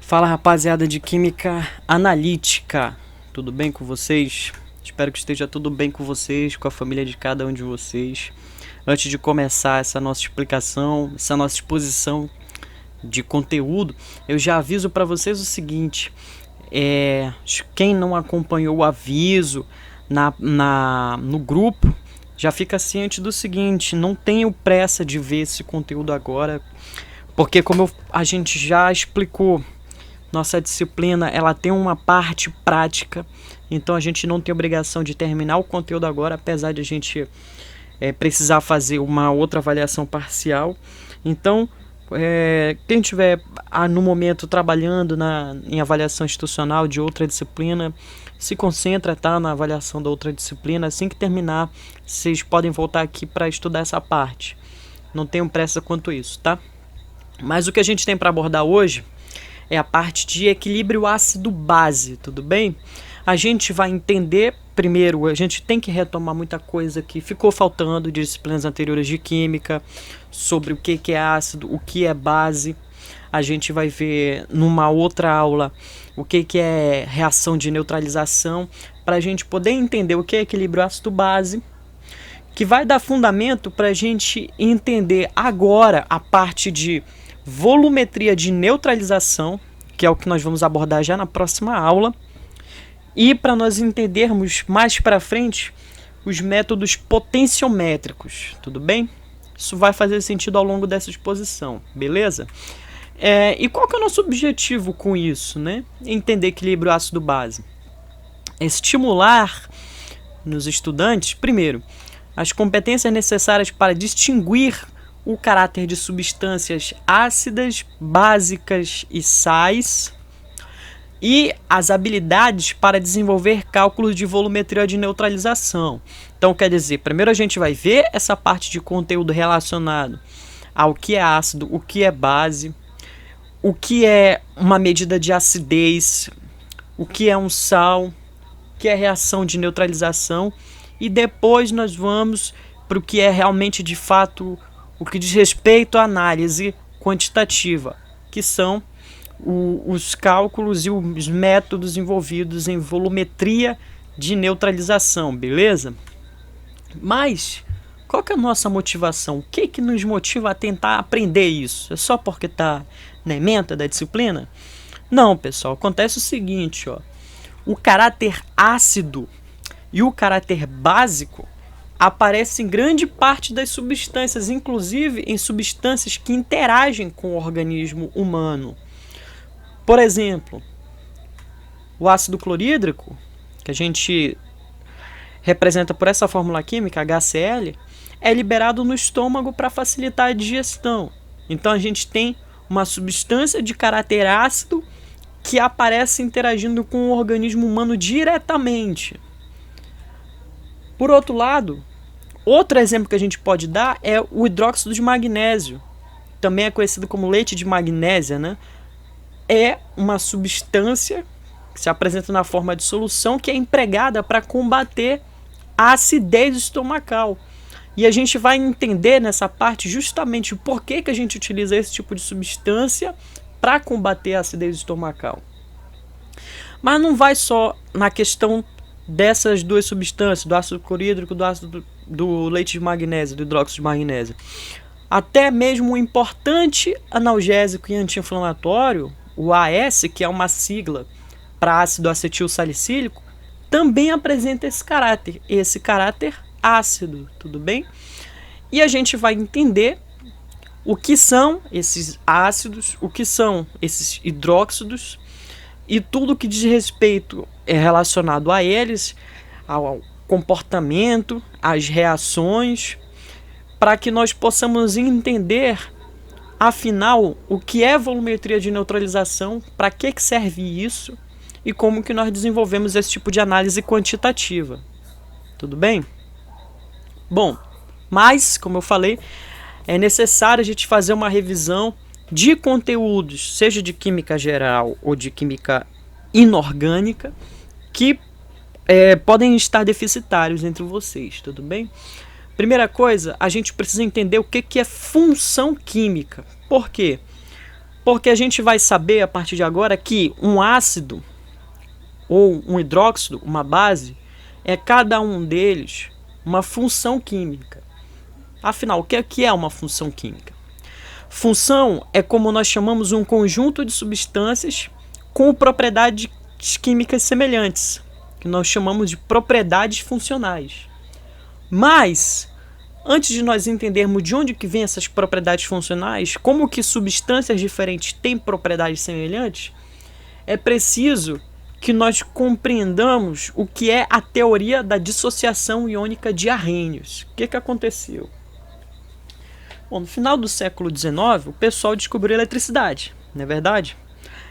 Fala, rapaziada de Química Analítica, tudo bem com vocês? Espero que esteja tudo bem com vocês, com a família de cada um de vocês. Antes de começar essa nossa explicação, essa nossa exposição de conteúdo, eu já aviso para vocês o seguinte: quem não acompanhou o aviso no grupo, já fica ciente do seguinte: não tenho pressa de ver esse conteúdo agora, porque como a gente já explicou, nossa disciplina ela tem uma parte prática, então a gente não tem obrigação de terminar o conteúdo agora, apesar de a gente precisar fazer uma outra avaliação parcial. Então, quem estiver no momento trabalhando em avaliação institucional de outra disciplina, se concentra na avaliação da outra disciplina. Assim que terminar, vocês podem voltar aqui para estudar essa parte. Não tenham pressa quanto isso, tá? Mas o que a gente tem para abordar hoje é a parte de equilíbrio ácido-base, tudo bem? A gente vai entender, primeiro, a gente tem que retomar muita coisa que ficou faltando de disciplinas anteriores de química, sobre o que é ácido, o que é base. A gente vai ver numa outra aula o que é reação de neutralização, para a gente poder entender o que é equilíbrio ácido-base, que vai dar fundamento para a gente entender agora a parte de volumetria de neutralização, que é o que nós vamos abordar já na próxima aula, e para nós entendermos mais para frente os métodos potenciométricos, tudo bem? Isso vai fazer sentido ao longo dessa exposição, beleza? E qual que é o nosso objetivo com isso, né? Entender equilíbrio ácido-base. Estimular nos estudantes, primeiro, as competências necessárias para distinguir o caráter de substâncias ácidas, básicas e sais, e as habilidades para desenvolver cálculos de volumetria de neutralização. Então, quer dizer, primeiro a gente vai ver essa parte de conteúdo relacionado ao que é ácido, o que é base, o que é uma medida de acidez, o que é um sal, o que é reação de neutralização, e depois nós vamos para o que é realmente de fato o que diz respeito à análise quantitativa, que são os cálculos e os métodos envolvidos em volumetria de neutralização, beleza? Mas qual que é a nossa motivação? O que nos motiva a tentar aprender isso? É só porque está na ementa da disciplina? Não, pessoal, acontece o seguinte, ó, o caráter ácido e o caráter básico aparece em grande parte das substâncias, inclusive em substâncias que interagem com o organismo humano. Por exemplo, o ácido clorídrico, que a gente representa por essa fórmula química, HCl, é liberado no estômago para facilitar a digestão. Então a gente tem uma substância de caráter ácido que aparece interagindo com o organismo humano diretamente. Por outro lado, outro exemplo que a gente pode dar é o hidróxido de magnésio, também é conhecido como leite de magnésia, né? É uma substância que se apresenta na forma de solução que é empregada para combater a acidez estomacal. E a gente vai entender nessa parte justamente o porquê que a gente utiliza esse tipo de substância para combater a acidez estomacal. Mas não vai só na questão dessas duas substâncias, do ácido clorídrico, do leite de magnésio, do hidróxido de magnésio. Até mesmo o importante analgésico e anti-inflamatório, o AS, que é uma sigla para ácido acetil salicílico, também apresenta esse caráter ácido, tudo bem? E a gente vai entender o que são esses ácidos, o que são esses hidróxidos, e tudo que diz respeito é relacionado a eles, ao comportamento, às reações, para que nós possamos entender, afinal, o que é volumetria de neutralização, para que serve isso e como que nós desenvolvemos esse tipo de análise quantitativa. Tudo bem? Bom, mas, como eu falei, é necessário a gente fazer uma revisão de conteúdos, seja de química geral ou de química inorgânica, que podem estar deficitários entre vocês, tudo bem? Primeira coisa, a gente precisa entender o que é função química. Por quê? Porque a gente vai saber a partir de agora que um ácido ou um hidróxido, uma base, é cada um deles uma função química. Afinal, o que é uma função química? Função é como nós chamamos um conjunto de substâncias com propriedades químicas semelhantes, que nós chamamos de propriedades funcionais. Mas, antes de nós entendermos de onde que vêm essas propriedades funcionais, como que substâncias diferentes têm propriedades semelhantes, é preciso que nós compreendamos o que é a teoria da dissociação iônica de Arrhenius. O que aconteceu? Bom, no final do século XIX, o pessoal descobriu a eletricidade, não é verdade?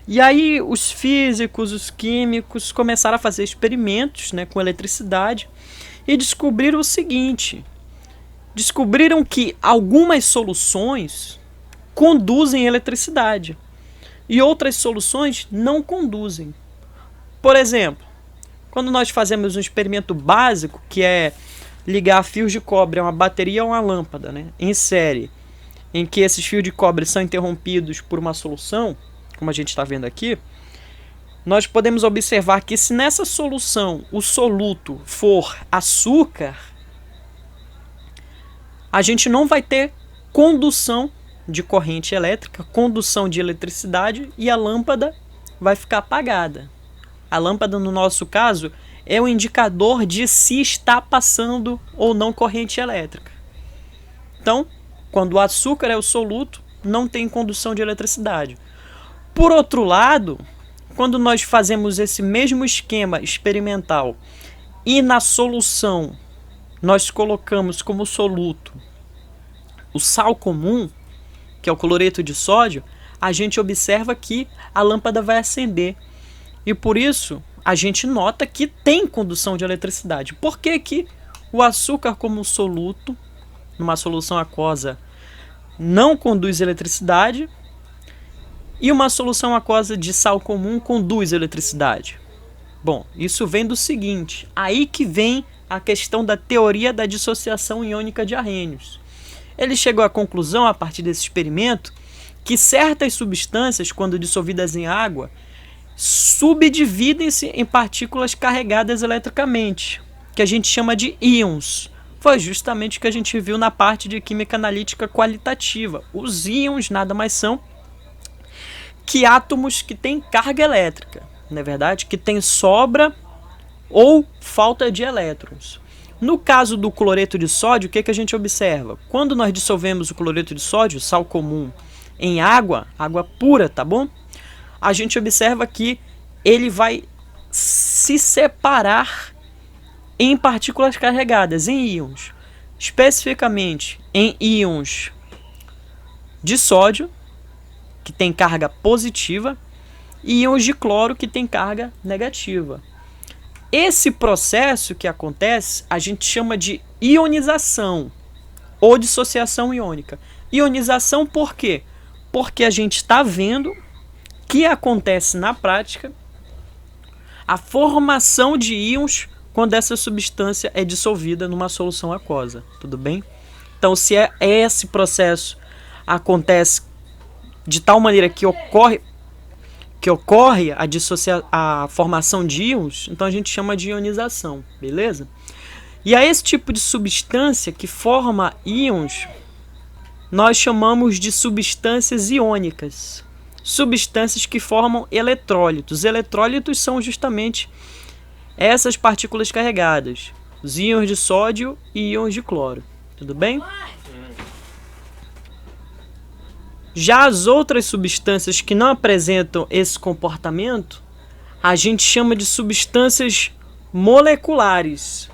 E aí os físicos, os químicos começaram a fazer experimentos, né, com eletricidade e descobriram o seguinte: descobriram que algumas soluções conduzem eletricidade e outras soluções não conduzem. Por exemplo, quando nós fazemos um experimento básico, que é ligar fios de cobre a uma bateria ou uma lâmpada, né, em série, em que esses fios de cobre são interrompidos por uma solução, como a gente está vendo aqui, nós podemos observar que se nessa solução o soluto for açúcar, a gente não vai ter condução de corrente elétrica, condução de eletricidade, e a lâmpada vai ficar apagada. A lâmpada, no nosso caso, é o indicador de se está passando ou não corrente elétrica. Então, quando o açúcar é o soluto, não tem condução de eletricidade. Por outro lado, quando nós fazemos esse mesmo esquema experimental e na solução nós colocamos como soluto o sal comum, que é o cloreto de sódio, a gente observa que a lâmpada vai acender. E por isso a gente nota que tem condução de eletricidade. Por que que o açúcar como soluto, numa solução aquosa, não conduz eletricidade e uma solução aquosa de sal comum conduz eletricidade? Bom, isso vem do seguinte: aí que vem a questão da teoria da dissociação iônica de Arrhenius. Ele chegou à conclusão, a partir desse experimento, que certas substâncias, quando dissolvidas em água, subdividem-se em partículas carregadas eletricamente, que a gente chama de íons. Foi justamente o que a gente viu na parte de química analítica qualitativa. Os íons nada mais são que átomos que têm carga elétrica, não é verdade? Que tem sobra ou falta de elétrons. No caso do cloreto de sódio, o que a gente observa? Quando nós dissolvemos o cloreto de sódio, sal comum, em água, água pura, tá bom? A gente observa que ele vai se separar em partículas carregadas, em íons. Especificamente em íons de sódio, que tem carga positiva, e íons de cloro, que tem carga negativa. Esse processo que acontece, a gente chama de ionização ou dissociação iônica. Ionização por quê? Porque a gente está vendo que acontece na prática a formação de íons quando essa substância é dissolvida numa solução aquosa. Tudo bem? Então, se esse processo acontece de tal maneira que ocorre a formação de íons, então a gente chama de ionização, beleza? E a esse tipo de substância que forma íons, nós chamamos de substâncias iônicas. Substâncias que formam eletrólitos. Eletrólitos são justamente essas partículas carregadas, os íons de sódio e íons de cloro. Tudo bem? Já as outras substâncias que não apresentam esse comportamento, a gente chama de substâncias moleculares.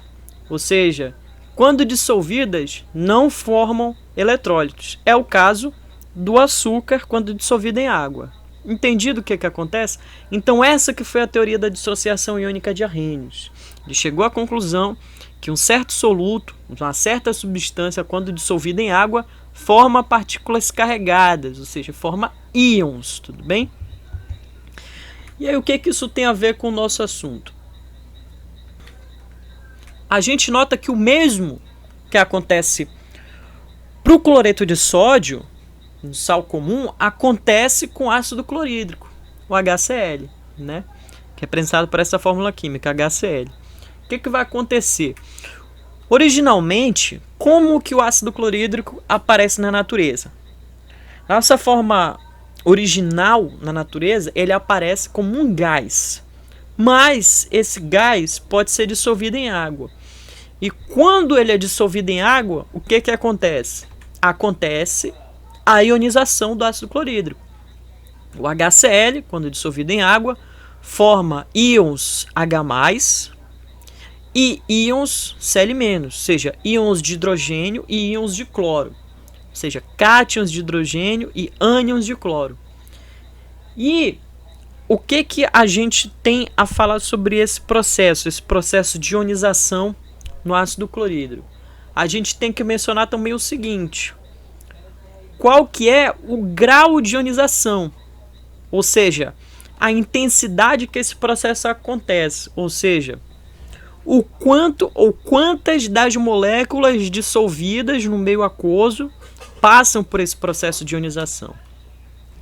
Ou seja, quando dissolvidas, não formam eletrólitos. É o caso do açúcar quando dissolvido em água. Entendido o que acontece? Então essa que foi a teoria da dissociação iônica de Arrhenius. Ele chegou à conclusão que um certo soluto, uma certa substância, quando dissolvida em água, forma partículas carregadas, ou seja, forma íons, tudo bem? E aí o que isso tem a ver com o nosso assunto? A gente nota que o mesmo que acontece para o cloreto de sódio no sal comum, acontece com ácido clorídrico, o HCl, né? Que é representado por essa fórmula química, HCl. O que vai acontecer? Originalmente, como que o ácido clorídrico aparece na natureza? Nossa forma original na natureza, ele aparece como um gás. Mas esse gás pode ser dissolvido em água. E quando ele é dissolvido em água, o que acontece? Acontece a ionização do ácido clorídrico. O HCl, quando dissolvido em água, forma íons H+, e íons Cl-, ou seja, íons de hidrogênio e íons de cloro. Ou seja, cátions de hidrogênio e ânions de cloro. E o que a gente tem a falar sobre esse processo de ionização no ácido clorídrico? A gente tem que mencionar também o seguinte: qual que é o grau de ionização? Ou seja, a intensidade que esse processo acontece, ou seja, o quanto ou quantas das moléculas dissolvidas no meio aquoso passam por esse processo de ionização.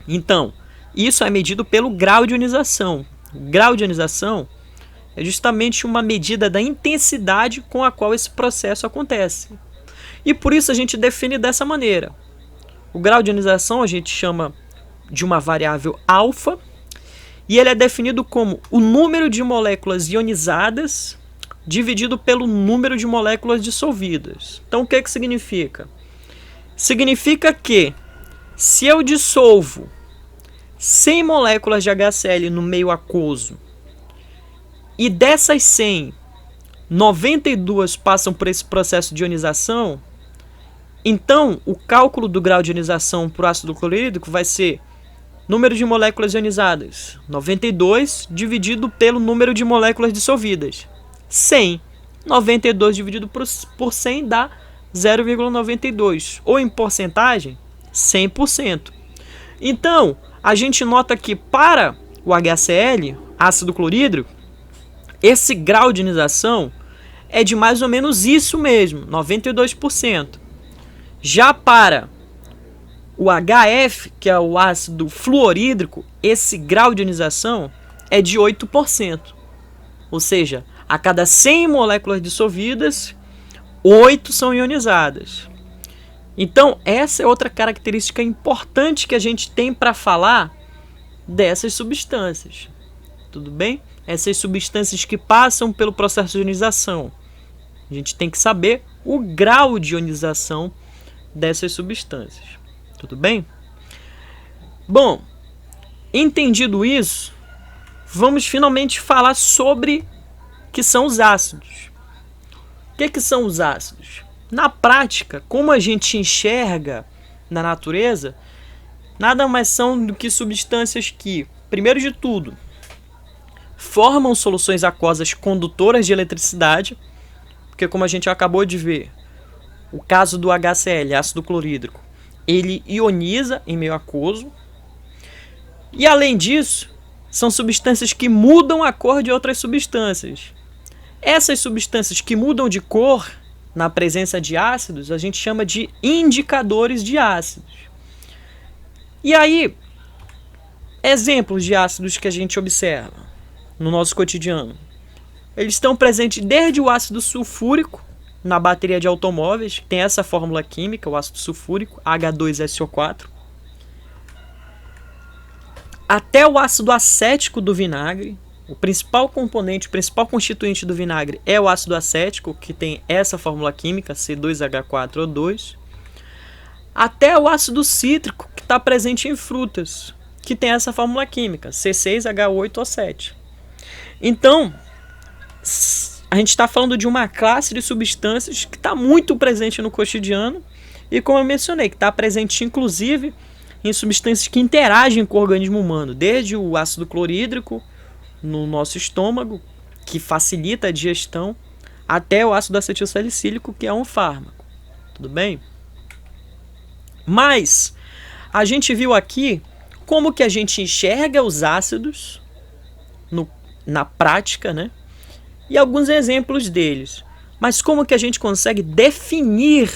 Então, isso é medido pelo grau de ionização. O grau de ionização é justamente uma medida da intensidade com a qual esse processo acontece. E por isso a gente define dessa maneira. O grau de ionização a gente chama de uma variável alfa, e ele é definido como o número de moléculas ionizadas dividido pelo número de moléculas dissolvidas. Então o que significa? Significa que se eu dissolvo 100 moléculas de HCl no meio aquoso e dessas 100, 92 passam por esse processo de ionização, então o cálculo do grau de ionização para o ácido clorídrico vai ser número de moléculas ionizadas, 92 dividido pelo número de moléculas dissolvidas, 100. 92 dividido por 100 dá 0,92, ou em porcentagem, 100%. Então, a gente nota que para o HCl, ácido clorídrico, esse grau de ionização é de mais ou menos isso mesmo, 92%. Já para o HF, que é o ácido fluorídrico, esse grau de ionização é de 8%. Ou seja, a cada 100 moléculas dissolvidas, 8 são ionizadas. Então, essa é outra característica importante que a gente tem para falar dessas substâncias. Tudo bem? Essas substâncias que passam pelo processo de ionização. A gente tem que saber o grau de ionização dessas substâncias. Tudo bem? Bom, entendido isso, vamos finalmente falar sobre o que são os ácidos. O que são os ácidos? Na prática, como a gente enxerga na natureza, nada mais são do que substâncias que, primeiro de tudo, formam soluções aquosas condutoras de eletricidade, porque como a gente acabou de ver, o caso do HCl, ácido clorídrico, ele ioniza em meio aquoso. E além disso, são substâncias que mudam a cor de outras substâncias. Essas substâncias que mudam de cor na presença de ácidos, a gente chama de indicadores de ácidos. E aí, exemplos de ácidos que a gente observa no nosso cotidiano. Eles estão presentes desde o ácido sulfúrico, na bateria de automóveis, que tem essa fórmula química, o ácido sulfúrico, H2SO4, até o ácido acético do vinagre. O principal componente, o principal constituinte do vinagre é o ácido acético, que tem essa fórmula química, C2H4O2. Até o ácido cítrico, que está presente em frutas, que tem essa fórmula química, C6H8O7. Então, a gente está falando de uma classe de substâncias que está muito presente no cotidiano e, como eu mencionei, que está presente inclusive em substâncias que interagem com o organismo humano, desde o ácido clorídrico no nosso estômago, que facilita a digestão, até o ácido acetilsalicílico, que é um fármaco. Tudo bem? Mas a gente viu aqui como que a gente enxerga os ácidos na prática, né? E alguns exemplos deles. Mas como que a gente consegue definir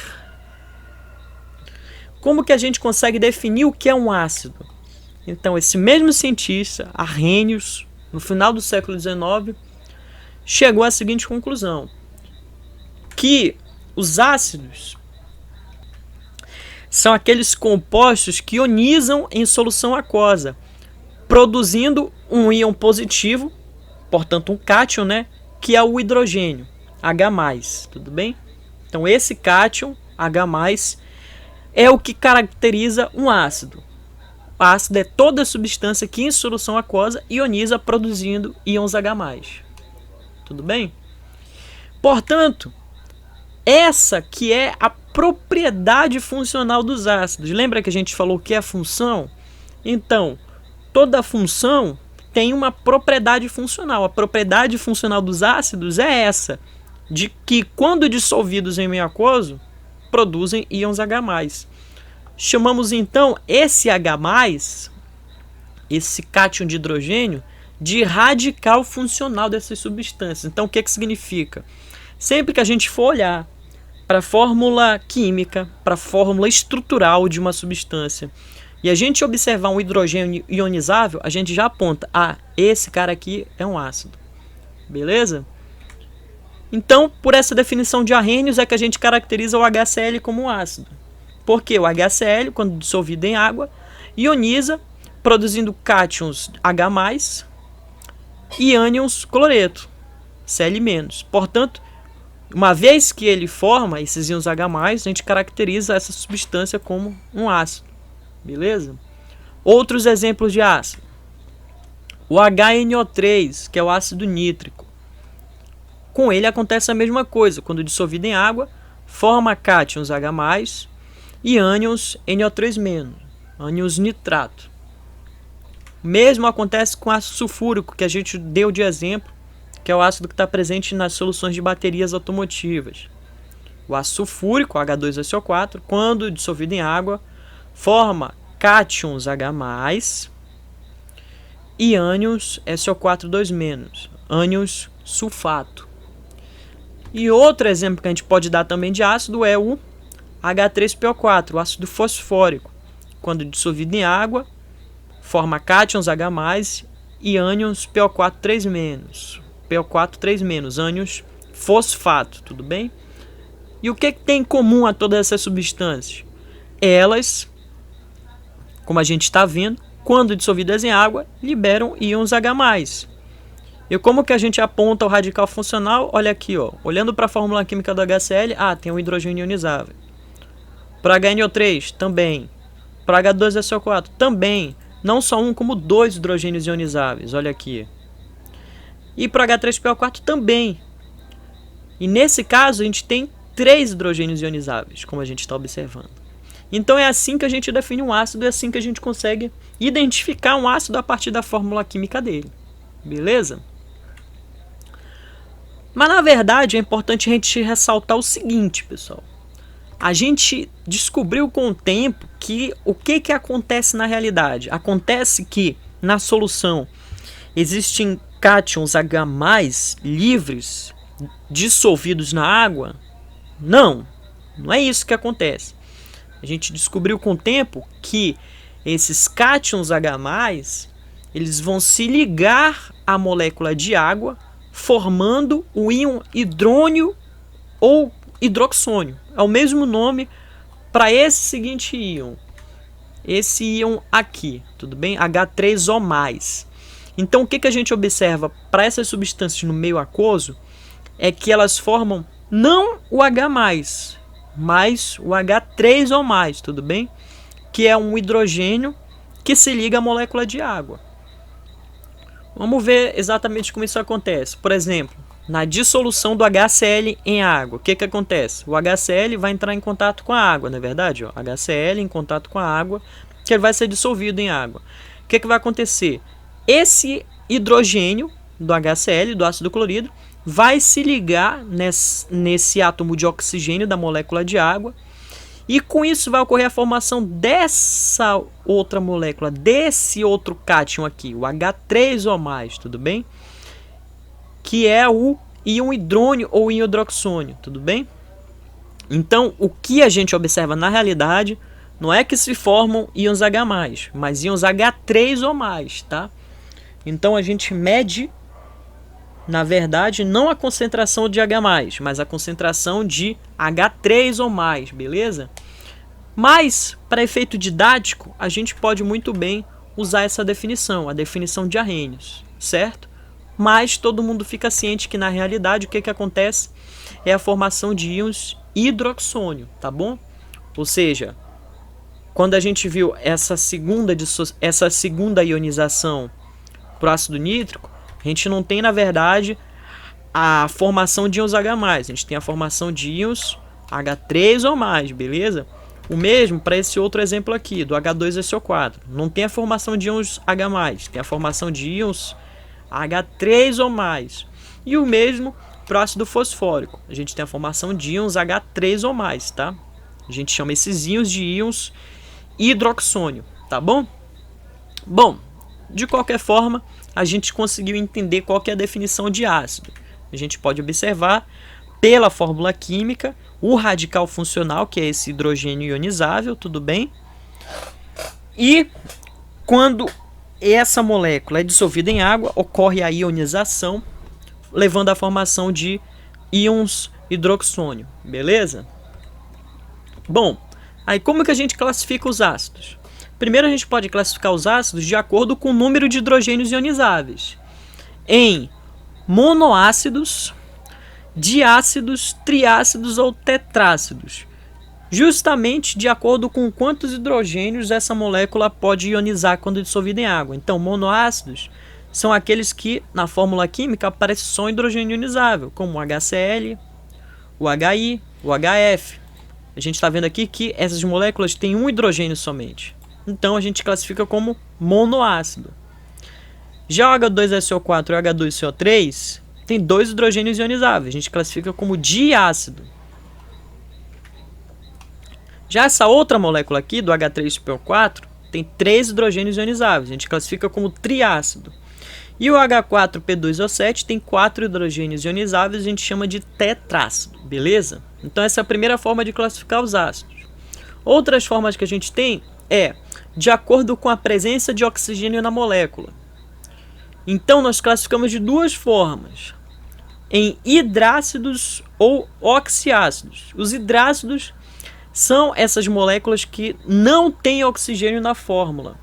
como que a gente consegue definir o que é um ácido? Então, esse mesmo cientista, Arrhenius, no final do século XIX, chegou à seguinte conclusão: que os ácidos são aqueles compostos que ionizam em solução aquosa, produzindo um íon positivo, portanto um cátion, né, que é o hidrogênio, H+, tudo bem? Então esse cátion, H+, é o que caracteriza um ácido. O ácido é toda substância que em solução aquosa ioniza produzindo íons H+. Tudo bem? Portanto, essa que é a propriedade funcional dos ácidos. Lembra que a gente falou que é a função? Então, toda função tem uma propriedade funcional. A propriedade funcional dos ácidos é essa, de que quando dissolvidos em meio aquoso, produzem íons H+. Chamamos então esse H+, esse cátion de hidrogênio, de radical funcional dessas substâncias. Então o que significa? Sempre que a gente for olhar para a fórmula química, para a fórmula estrutural de uma substância, e a gente observar um hidrogênio ionizável, a gente já aponta, esse cara aqui é um ácido. Beleza? Então, por essa definição de Arrhenius é que a gente caracteriza o HCl como um ácido. Porque o HCl, quando dissolvido em água, ioniza, produzindo cátions H+, e ânions cloreto, Cl-. Portanto, uma vez que ele forma esses íons H+, a gente caracteriza essa substância como um ácido. Beleza? Outros exemplos de ácido. O HNO3, que é o ácido nítrico. Com ele acontece a mesma coisa. Quando dissolvido em água, forma cátions H+, e ânions NO3-, ânions nitrato. Mesmo acontece com ácido sulfúrico, que a gente deu de exemplo, que é o ácido que está presente nas soluções de baterias automotivas. O ácido sulfúrico, H2SO4, quando dissolvido em água, forma cátions H+, e ânions SO4 2-, ânions sulfato. E outro exemplo que a gente pode dar também de ácido é o H3PO4, o ácido fosfórico. Quando dissolvido em água, forma cátions H+, e ânions PO4 3-, ânions fosfato, tudo bem? E o que tem em comum a todas essas substâncias? Elas, como a gente está vendo, quando dissolvidas em água, liberam íons H+. E como que a gente aponta o radical funcional? Olha aqui, ó, olhando para a fórmula química do HCl, tem um hidrogênio ionizável. Para HNO3, também. Para H2SO4, também. Não só um, como 2 hidrogênios ionizáveis, olha aqui. E para H3PO4 também. E nesse caso, a gente tem 3 hidrogênios ionizáveis, como a gente está observando. Então é assim que a gente define um ácido, é assim que a gente consegue identificar um ácido a partir da fórmula química dele. Beleza? Mas na verdade é importante a gente ressaltar o seguinte, pessoal. A gente descobriu com o tempo que o que acontece na realidade? Acontece que na solução existem cátions H+ livres dissolvidos na água? Não é isso que acontece. A gente descobriu com o tempo que esses cátions H+, eles vão se ligar à molécula de água, formando o íon hidrônio ou hidroxônio. É o mesmo nome para esse seguinte íon. Esse íon aqui, tudo bem? H3O+. Então o que a gente observa para essas substâncias no meio aquoso é que elas formam não o H+, mas o H3O+, tudo bem? Que é um hidrogênio que se liga à molécula de água. Vamos ver exatamente como isso acontece. Por exemplo, na dissolução do HCl em água, o que acontece? O HCl vai entrar em contato com a água, não é verdade? HCl em contato com a água, que ele vai ser dissolvido em água. O que vai acontecer? Esse hidrogênio do HCl, do ácido clorídrico, vai se ligar nesse átomo de oxigênio da molécula de água, e com isso vai ocorrer a formação dessa outra molécula, desse outro cátion aqui, o H3O+, tudo bem? Que é o íon hidrônio ou íon hidroxônio, tudo bem? Então, o que a gente observa na realidade Não é que se formam íons H+, mas íons H3 ou mais, tá? Então a gente mede, na verdade, não a concentração de H+, mas a concentração de H3 ou mais, beleza? Mas, para efeito didático, a gente pode muito bem usar essa definição, a definição de Arrhenius, certo? Mas todo mundo fica ciente que, na realidade, o que acontece é a formação de íons hidroxônio, tá bom? Ou seja, quando a gente viu essa segunda ionização para o ácido nítrico, a gente não tem, na verdade, a formação de íons H+, a gente tem a formação de íons H3 ou mais, beleza? O mesmo para esse outro exemplo aqui, do H2SO4. Não tem a formação de íons H+, tem a formação de íons H3 ou mais. E o mesmo para o ácido fosfórico. A gente tem a formação de íons H3 ou mais, tá? A gente chama esses íons de íons hidroxônio, tá bom? Bom, de qualquer forma, a gente conseguiu entender qual que é a definição de ácido. A gente pode observar pela fórmula química o radical funcional, que é esse hidrogênio ionizável, tudo bem? E quando essa molécula é dissolvida em água, ocorre a ionização, levando à formação de íons hidroxônio, beleza? Bom, aí como que a gente classifica os ácidos? Primeiro a gente pode classificar os ácidos de acordo com o número de hidrogênios ionizáveis em monoácidos, diácidos, triácidos ou tetrácidos, justamente de acordo com quantos hidrogênios essa molécula pode ionizar quando dissolvida em água. Então, monoácidos são aqueles que na fórmula química aparece só hidrogênio ionizável, como o HCl, o HI, o HF. A gente está vendo aqui que essas moléculas têm um hidrogênio somente. Então a gente classifica como monoácido. Já o H2SO4 e o H2CO3 tem 2 hidrogênios ionizáveis. A gente classifica como diácido. Já essa outra molécula aqui, do H3PO4, tem 3 hidrogênios ionizáveis. A gente classifica como triácido. E o H4P2O7 tem 4 hidrogênios ionizáveis. A gente chama de tetrácido. Beleza? Então essa é a primeira forma de classificar os ácidos. Outras formas que a gente tem é de acordo com a presença de oxigênio na molécula. Então nós classificamos de 2 formas, em hidrácidos ou oxiácidos. Os hidrácidos são essas moléculas que não têm oxigênio na fórmula,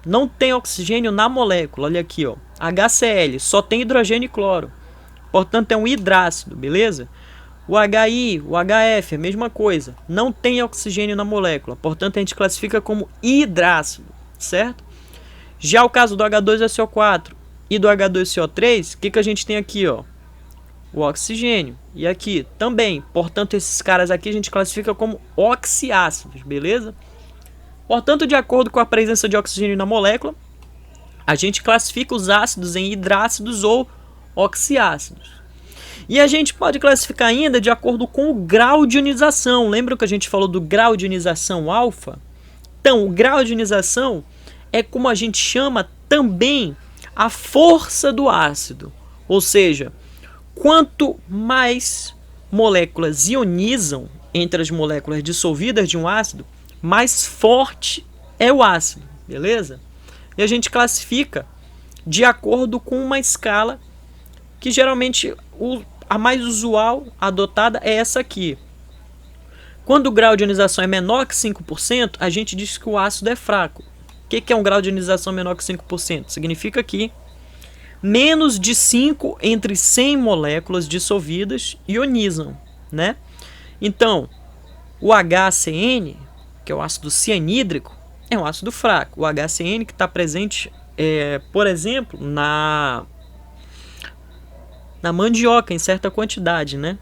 não tem oxigênio na molécula. Olha aqui, ó, HCl, só tem hidrogênio e cloro, portanto é um hidrácido, beleza? O HI, o HF, a mesma coisa, não tem oxigênio na molécula, portanto a gente classifica como hidrácido, certo? Já o caso do H2SO4 e do H2CO3, o que a gente tem aqui, ó? O oxigênio. E aqui também, portanto esses caras aqui a gente classifica como oxiácidos, beleza? Portanto, de acordo com a presença de oxigênio na molécula, a gente classifica os ácidos em hidrácidos ou oxiácidos. E a gente pode classificar ainda de acordo com o grau de ionização. Lembra que a gente falou do grau de ionização alfa? Então, o grau de ionização é como a gente chama também a força do ácido. Ou seja, quanto mais moléculas ionizam entre as moléculas dissolvidas de um ácido, mais forte é o ácido, beleza? E a gente classifica de acordo com uma escala que geralmente a mais usual adotada é essa aqui. Quando o grau de ionização é menor que 5%, a gente diz que o ácido é fraco. O que é um grau de ionização menor que 5%? Significa que menos de 5 entre 100 moléculas dissolvidas ionizam, né? Então, o HCN, que é o ácido cianídrico, é um ácido fraco. O HCN que está presente, por exemplo, na mandioca em certa quantidade, né?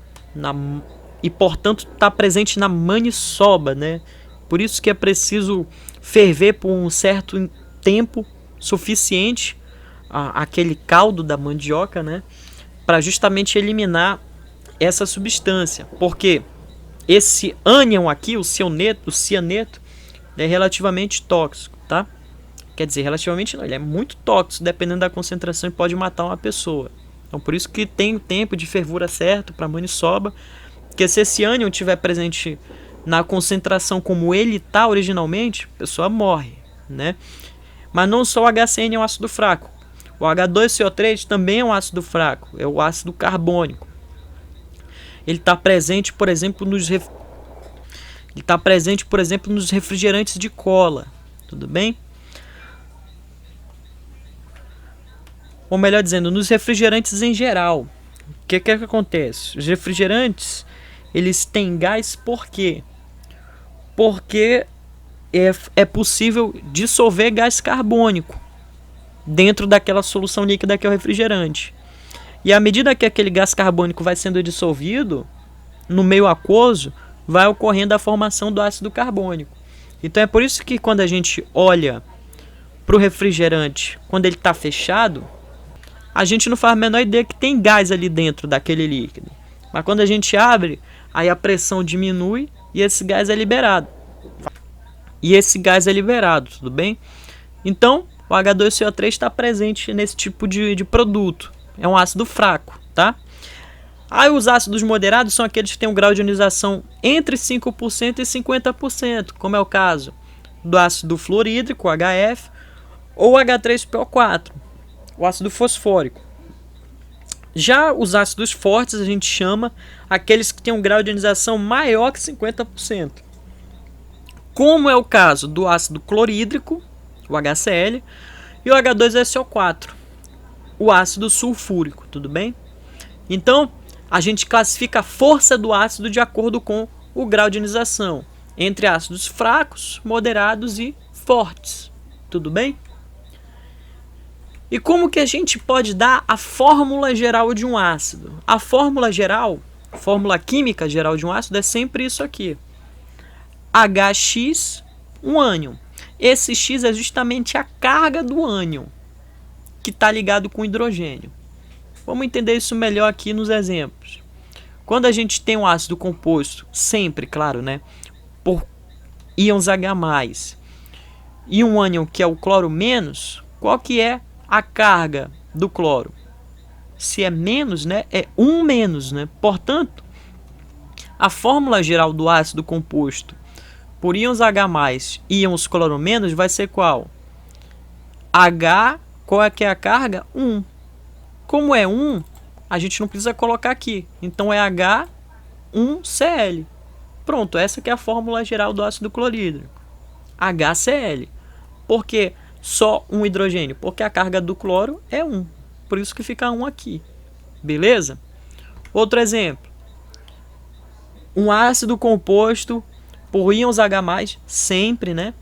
E portanto está presente na maniçoba, né? Por isso que é preciso ferver por um certo tempo suficiente aquele caldo da mandioca, né? Para justamente eliminar essa substância, porque esse ânion aqui, o cianeto, é relativamente tóxico, tá? Quer dizer, relativamente não, ele é muito tóxico, dependendo da concentração, e pode matar uma pessoa. Então, por isso que tem o tempo de fervura certo para maniçoba, porque se esse ânion estiver presente na concentração como ele está originalmente, a pessoa morre, né? Mas não só o HCN é um ácido fraco. O H2CO3 também é um ácido fraco, é o ácido carbônico. Ele está presente, por exemplo, nos refrigerantes de cola, tudo bem? Ou melhor dizendo, nos refrigerantes em geral. O que acontece? Os refrigerantes, eles têm gás por quê? Porque é possível dissolver gás carbônico dentro daquela solução líquida que é o refrigerante. E à medida que aquele gás carbônico vai sendo dissolvido no meio aquoso, vai ocorrendo a formação do ácido carbônico. Então é por isso que quando a gente olha para o refrigerante, quando ele está fechado, a gente não faz a menor ideia que tem gás ali dentro daquele líquido. Mas quando a gente abre, aí a pressão diminui e esse gás é liberado. Tudo bem? Então, o H2CO3 está presente nesse tipo de produto. É um ácido fraco, tá? Aí os ácidos moderados são aqueles que têm um grau de ionização entre 5% e 50%, como é o caso do ácido fluorídrico, HF, ou H3PO4, o ácido fosfórico. Já os ácidos fortes a gente chama aqueles que têm um grau de ionização maior que 50%, como é o caso do ácido clorídrico, o HCl, e o H2SO4, o ácido sulfúrico, tudo bem? Então, a gente classifica a força do ácido de acordo com o grau de ionização, entre ácidos fracos, moderados e fortes, tudo bem? E como que a gente pode dar a fórmula geral de um ácido? A fórmula química geral de um ácido é sempre isso aqui. HX, um ânion. Esse X é justamente a carga do ânion, que está ligado com hidrogênio. Vamos entender isso melhor aqui nos exemplos. Quando a gente tem um ácido composto, sempre, claro, né, por íons H+, e um ânion que é o cloro menos, qual que é a carga do cloro? Se é menos, né, é 1 menos, né? Portanto, a fórmula geral do ácido composto por íons H+, íons cloro menos vai ser qual? H, qual é que é a carga? 1. Como é 1, a gente não precisa colocar aqui. Então é H1Cl. Pronto, essa que é a fórmula geral do ácido clorídrico. HCl. Por que só um hidrogênio? Porque a carga do cloro é 1. Por isso que fica 1 aqui. Beleza? Outro exemplo. Um ácido composto por íons H+, sempre, né?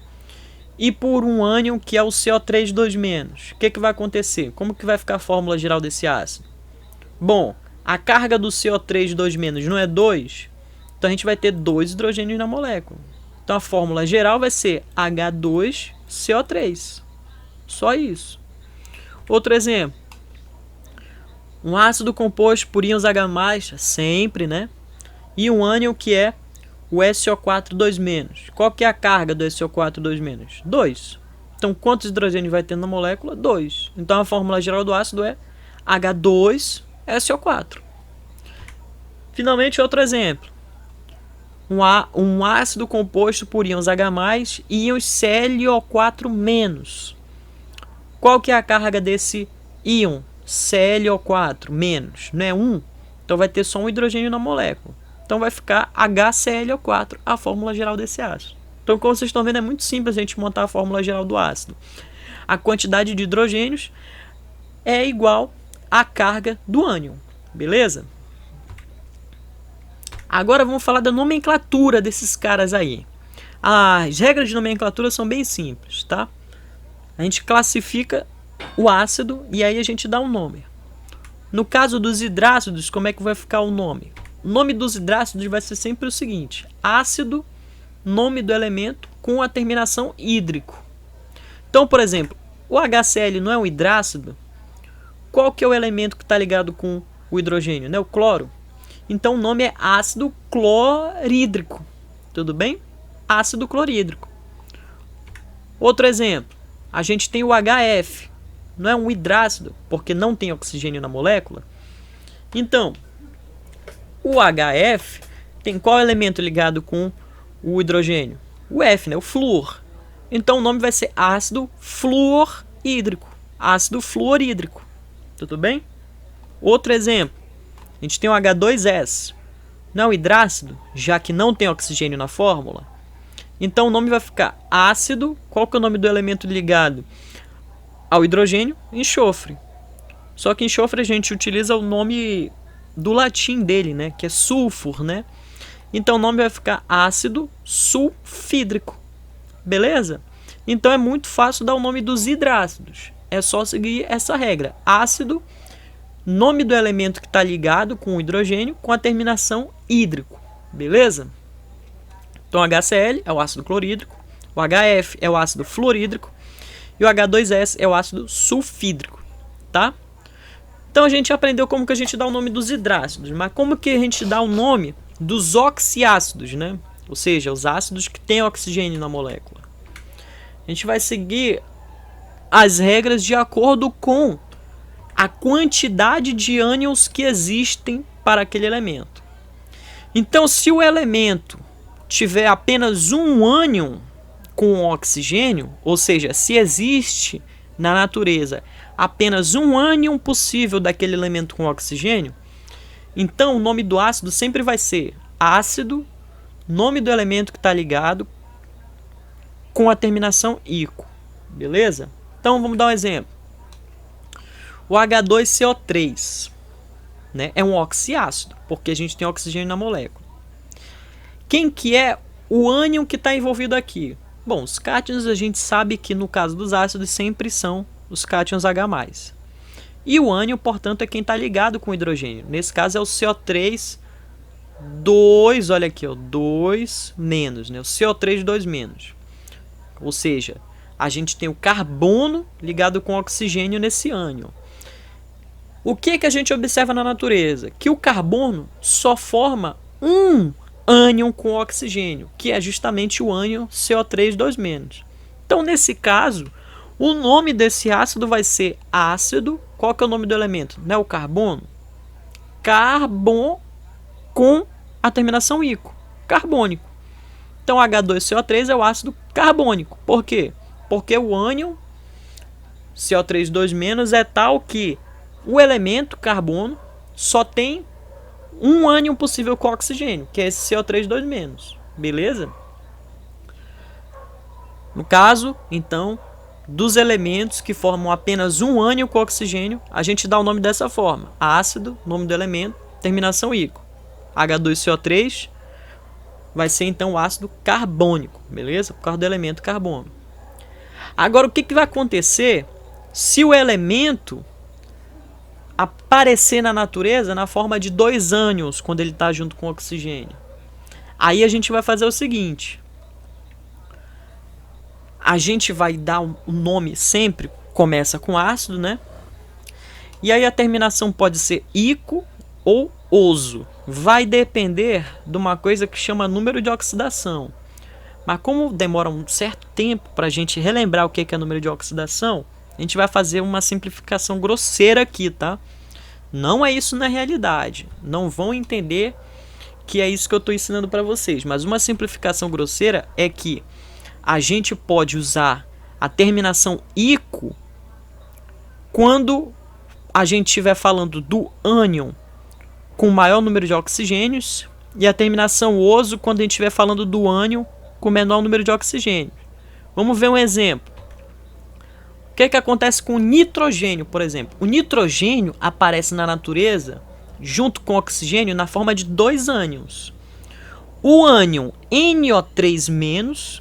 E por um ânion que é o CO3 2-. O que vai acontecer? Como que vai ficar a fórmula geral desse ácido? Bom, a carga do CO3 2- não é 2? Então a gente vai ter 2 hidrogênios na molécula. Então a fórmula geral vai ser H2CO3. Só isso. Outro exemplo. Um ácido composto por íons H+, sempre, né? E um ânion que é o SO4 2-. Qual que é a carga do SO4 2-? 2. Então, quantos hidrogênios vai ter na molécula? 2. Então, a fórmula geral do ácido é H2SO4. Finalmente, outro exemplo. Um ácido composto por íons H+, e íons ClO4-. Qual que é a carga desse íon ClO4-? Não é 1? Então, vai ter só um hidrogênio na molécula. Então vai ficar HClO4, a fórmula geral desse ácido. Então, como vocês estão vendo, é muito simples a gente montar a fórmula geral do ácido. A quantidade de hidrogênios é igual à carga do ânion. Beleza? Agora vamos falar da nomenclatura desses caras aí. As regras de nomenclatura são bem simples, tá? A gente classifica o ácido e aí a gente dá um nome. No caso dos hidrácidos, como é que vai ficar o nome? O nome dos hidrácidos vai ser sempre o seguinte: ácido, nome do elemento com a terminação hídrico. Então, por exemplo, o HCl não é um hidrácido? Qual que é o elemento que está ligado com o hidrogênio? Né? O cloro. Então o nome é ácido clorídrico. Tudo bem? Ácido clorídrico. Outro exemplo. A gente tem o HF. Não é um hidrácido, porque não tem oxigênio na molécula. Então, o HF tem qual elemento ligado com o hidrogênio? O F, né? O flúor. Então o nome vai ser ácido fluorhídrico. Ácido fluorhídrico. Tudo bem? Outro exemplo. A gente tem o H2S. Não é um hidrácido, já que não tem oxigênio na fórmula. Então o nome vai ficar ácido. Qual que é o nome do elemento ligado ao hidrogênio? Enxofre. Só que enxofre a gente utiliza o nome do latim dele, né? Que é sulfur, né? Então o nome vai ficar ácido sulfídrico. Beleza? Então é muito fácil dar o nome dos hidrácidos. É só seguir essa regra. Ácido, nome do elemento que está ligado com o hidrogênio com a terminação hídrico. Beleza? Então HCl é o ácido clorídrico, o HF é o ácido fluorídrico e o H2S é o ácido sulfídrico. Tá? Então a gente aprendeu como que a gente dá o nome dos hidrácidos, mas como que a gente dá o nome dos oxiácidos, né? Ou seja, os ácidos que têm oxigênio na molécula. A gente vai seguir as regras de acordo com a quantidade de ânions que existem para aquele elemento. Então, se o elemento tiver apenas um ânion com oxigênio, ou seja, se existe na natureza apenas um ânion possível daquele elemento com oxigênio, então o nome do ácido sempre vai ser ácido, nome do elemento que está ligado com a terminação ico. Beleza? Então vamos dar um exemplo. O H2CO3, né, é um oxiácido, porque a gente tem oxigênio na molécula. Quem que é o ânion que está envolvido aqui? Bom, os cátions a gente sabe que no caso dos ácidos sempre são os cátions H+. E o ânion, portanto, é quem está ligado com o hidrogênio. Nesse caso é o CO3 2, olha aqui, ó, 2 menos, né? O CO3 2 menos. Ou seja, a gente tem o carbono ligado com oxigênio nesse ânion. O que que a gente observa na natureza? Que o carbono só forma um ânion com oxigênio, que é justamente o ânion CO3 2 menos. Então, nesse caso, o nome desse ácido vai ser ácido. Qual que é o nome do elemento? Não é o carbono? Carbon com a terminação ico, carbônico. Então H2CO3 é o ácido carbônico. Por quê? Porque o ânion CO3 2 menos é tal que o elemento carbono só tem um ânion possível com oxigênio, que é esse CO3 2 menos. Beleza? No caso, então, dos elementos que formam apenas um ânion com oxigênio, a gente dá o nome dessa forma: ácido, nome do elemento, terminação ico. H2CO3 vai ser então o ácido carbônico, beleza? Por causa do elemento carbono. Agora, o que vai acontecer se o elemento aparecer na natureza na forma de dois ânions quando ele está junto com o oxigênio? Aí a gente vai fazer o seguinte: a gente vai dar o nome, sempre começa com ácido, né? E aí a terminação pode ser ico ou oso. Vai depender de uma coisa que chama número de oxidação. Mas como demora um certo tempo para a gente relembrar o que é número de oxidação, a gente vai fazer uma simplificação grosseira aqui, tá? Não é isso na realidade. Não vão entender que é isso que eu estou ensinando para vocês. Mas uma simplificação grosseira é que a gente pode usar a terminação ico quando a gente estiver falando do ânion com maior número de oxigênios, e a terminação oso quando a gente estiver falando do ânion com menor número de oxigênios. Vamos ver um exemplo. O que que acontece com o nitrogênio, por exemplo? O nitrogênio aparece na natureza junto com o oxigênio na forma de dois ânions. O ânion NO3-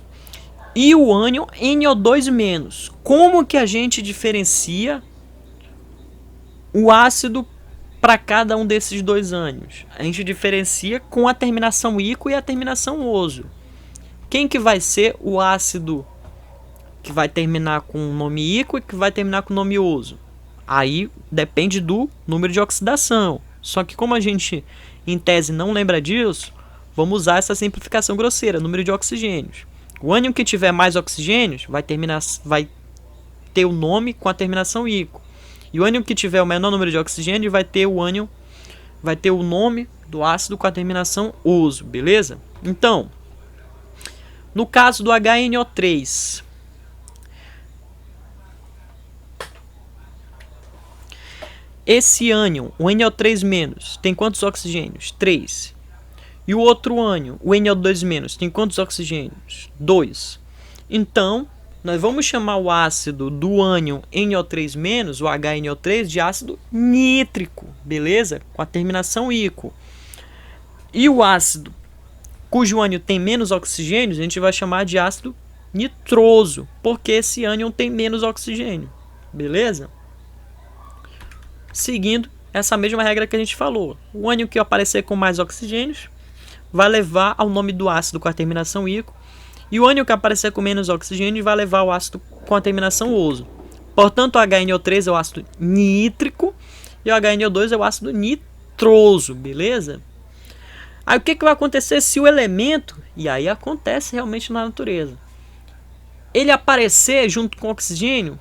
e o ânion NO2-. Como que a gente diferencia o ácido para cada um desses dois ânions? A gente diferencia com a terminação ico e a terminação oso. Quem que vai ser o ácido que vai terminar com o nome ico e que vai terminar com o nome oso? Aí depende do número de oxidação. Só que como a gente, em tese, não lembra disso, vamos usar essa simplificação grosseira, número de oxigênios. O ânion que tiver mais oxigênios vai ter o nome com a terminação ico. E o ânion que tiver o menor número de oxigênio vai ter o nome do ácido com a terminação oso, beleza? Então, No caso do HNO3, esse ânion, o NO3-, tem quantos oxigênios? 3. E o outro ânion, o NO2-, tem quantos oxigênios? 2. Então, nós vamos chamar o ácido do ânion NO3-, o HNO3, de ácido nítrico, beleza? Com a terminação ico. E o ácido cujo ânion tem menos oxigênios, a gente vai chamar de ácido nitroso, porque esse ânion tem menos oxigênio, beleza? Seguindo essa mesma regra que a gente falou, o ânion que aparecer com mais oxigênios vai levar ao nome do ácido com a terminação ico, e o ânion que aparecer com menos oxigênio vai levar ao ácido com a terminação oso. Portanto, o HNO3 é o ácido nítrico e o HNO2 é o ácido nitroso, beleza? Aí o que vai acontecer se o elemento, e aí acontece realmente na natureza, ele aparecer junto com o oxigênio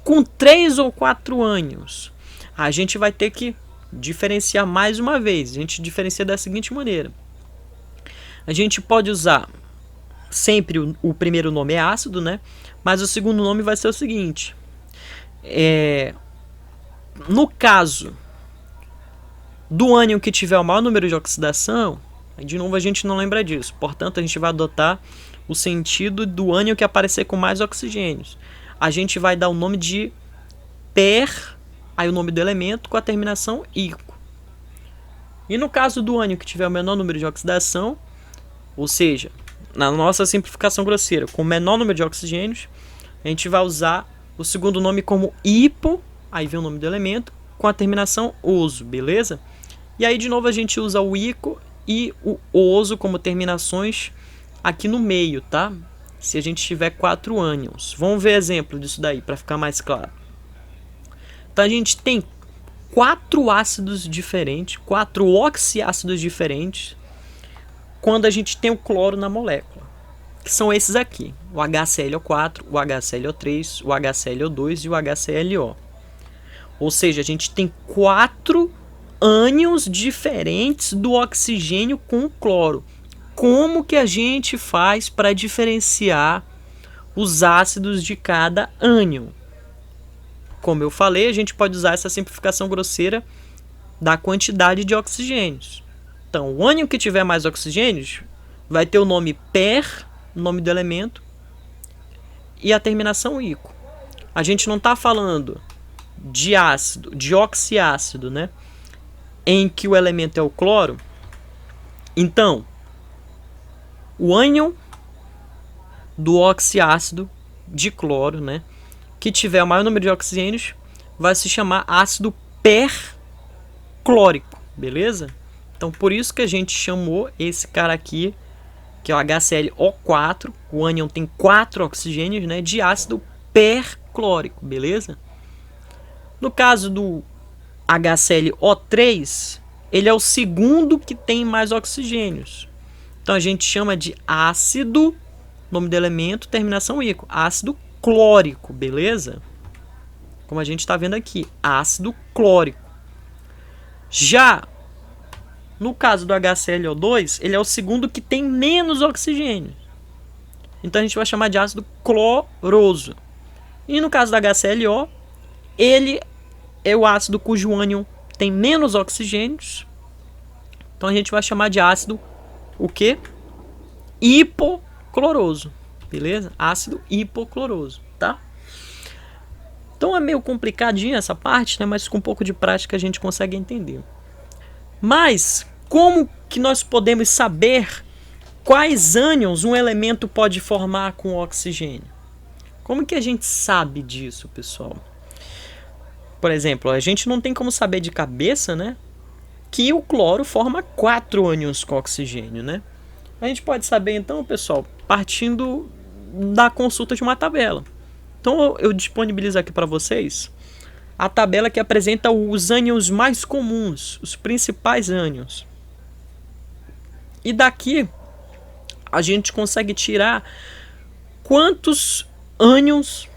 com 3 ou 4 ânions? A gente vai ter que diferenciar mais uma vez. A gente diferencia da seguinte maneira. A gente pode usar sempre o primeiro nome é ácido, né? Mas o segundo nome vai ser o seguinte. No caso do ânion que tiver o maior número de oxidação, de novo a gente não lembra disso. Portanto, a gente vai adotar o sentido do ânion que aparecer com mais oxigênios. A gente vai dar o nome de per, aí o nome do elemento com a terminação ico. E no caso do ânion que tiver o menor número de oxidação, ou seja, na nossa simplificação grosseira, com o menor número de oxigênios, a gente vai usar o segundo nome como hipo, aí vem o nome do elemento, com a terminação oso, beleza? E aí de novo a gente usa o ico e o oso como terminações aqui no meio, tá? Se a gente tiver 4 ânions. Vamos ver exemplo disso daí, para ficar mais claro. Então a gente tem 4 ácidos diferentes, 4 oxiácidos diferentes, quando a gente tem o cloro na molécula, que são esses aqui, o HClO4, o HClO3, o HClO2 e o HClO. Ou seja, a gente tem 4 ânions diferentes do oxigênio com o cloro. Como que a gente faz para diferenciar os ácidos de cada ânion? Como eu falei, a gente pode usar essa simplificação grosseira da quantidade de oxigênios. Então, o ânion que tiver mais oxigênios vai ter o nome per, o nome do elemento, e a terminação ico. A gente não está falando de ácido, de oxiácido, né? Em que o elemento é o cloro. Então, o ânion do oxiácido de cloro, né, que tiver o maior número de oxigênios, vai se chamar ácido perclórico, beleza? Então, por isso que a gente chamou esse cara aqui, que é o HClO4, o ânion tem 4 oxigênios, né, de ácido perclórico, beleza? No caso do HClO3, ele é o segundo que tem mais oxigênios. Então, a gente chama de ácido, nome do elemento, terminação ico, ácido clórico, beleza? Como a gente está vendo aqui, ácido clórico. Já no caso do HClO2, ele é o segundo que tem menos oxigênio. Então a gente vai chamar de ácido cloroso. E no caso do HClO, ele é o ácido cujo ânion tem menos oxigênios. Então a gente vai chamar de ácido o quê? Hipocloroso. Beleza? Ácido hipocloroso, tá? Então é meio complicadinho essa parte, né? Mas com um pouco de prática a gente consegue entender. Mas como que nós podemos saber quais ânions um elemento pode formar com oxigênio? Como que a gente sabe disso, pessoal? Por exemplo, a gente não tem como saber de cabeça, né, que o cloro forma 4 ânions com oxigênio, né? A gente pode saber então, pessoal, partindo da consulta de uma tabela. Então eu disponibilizo aqui para vocês a tabela que apresenta os ânions mais comuns, os principais ânions. E daqui a gente consegue tirar quantos ânions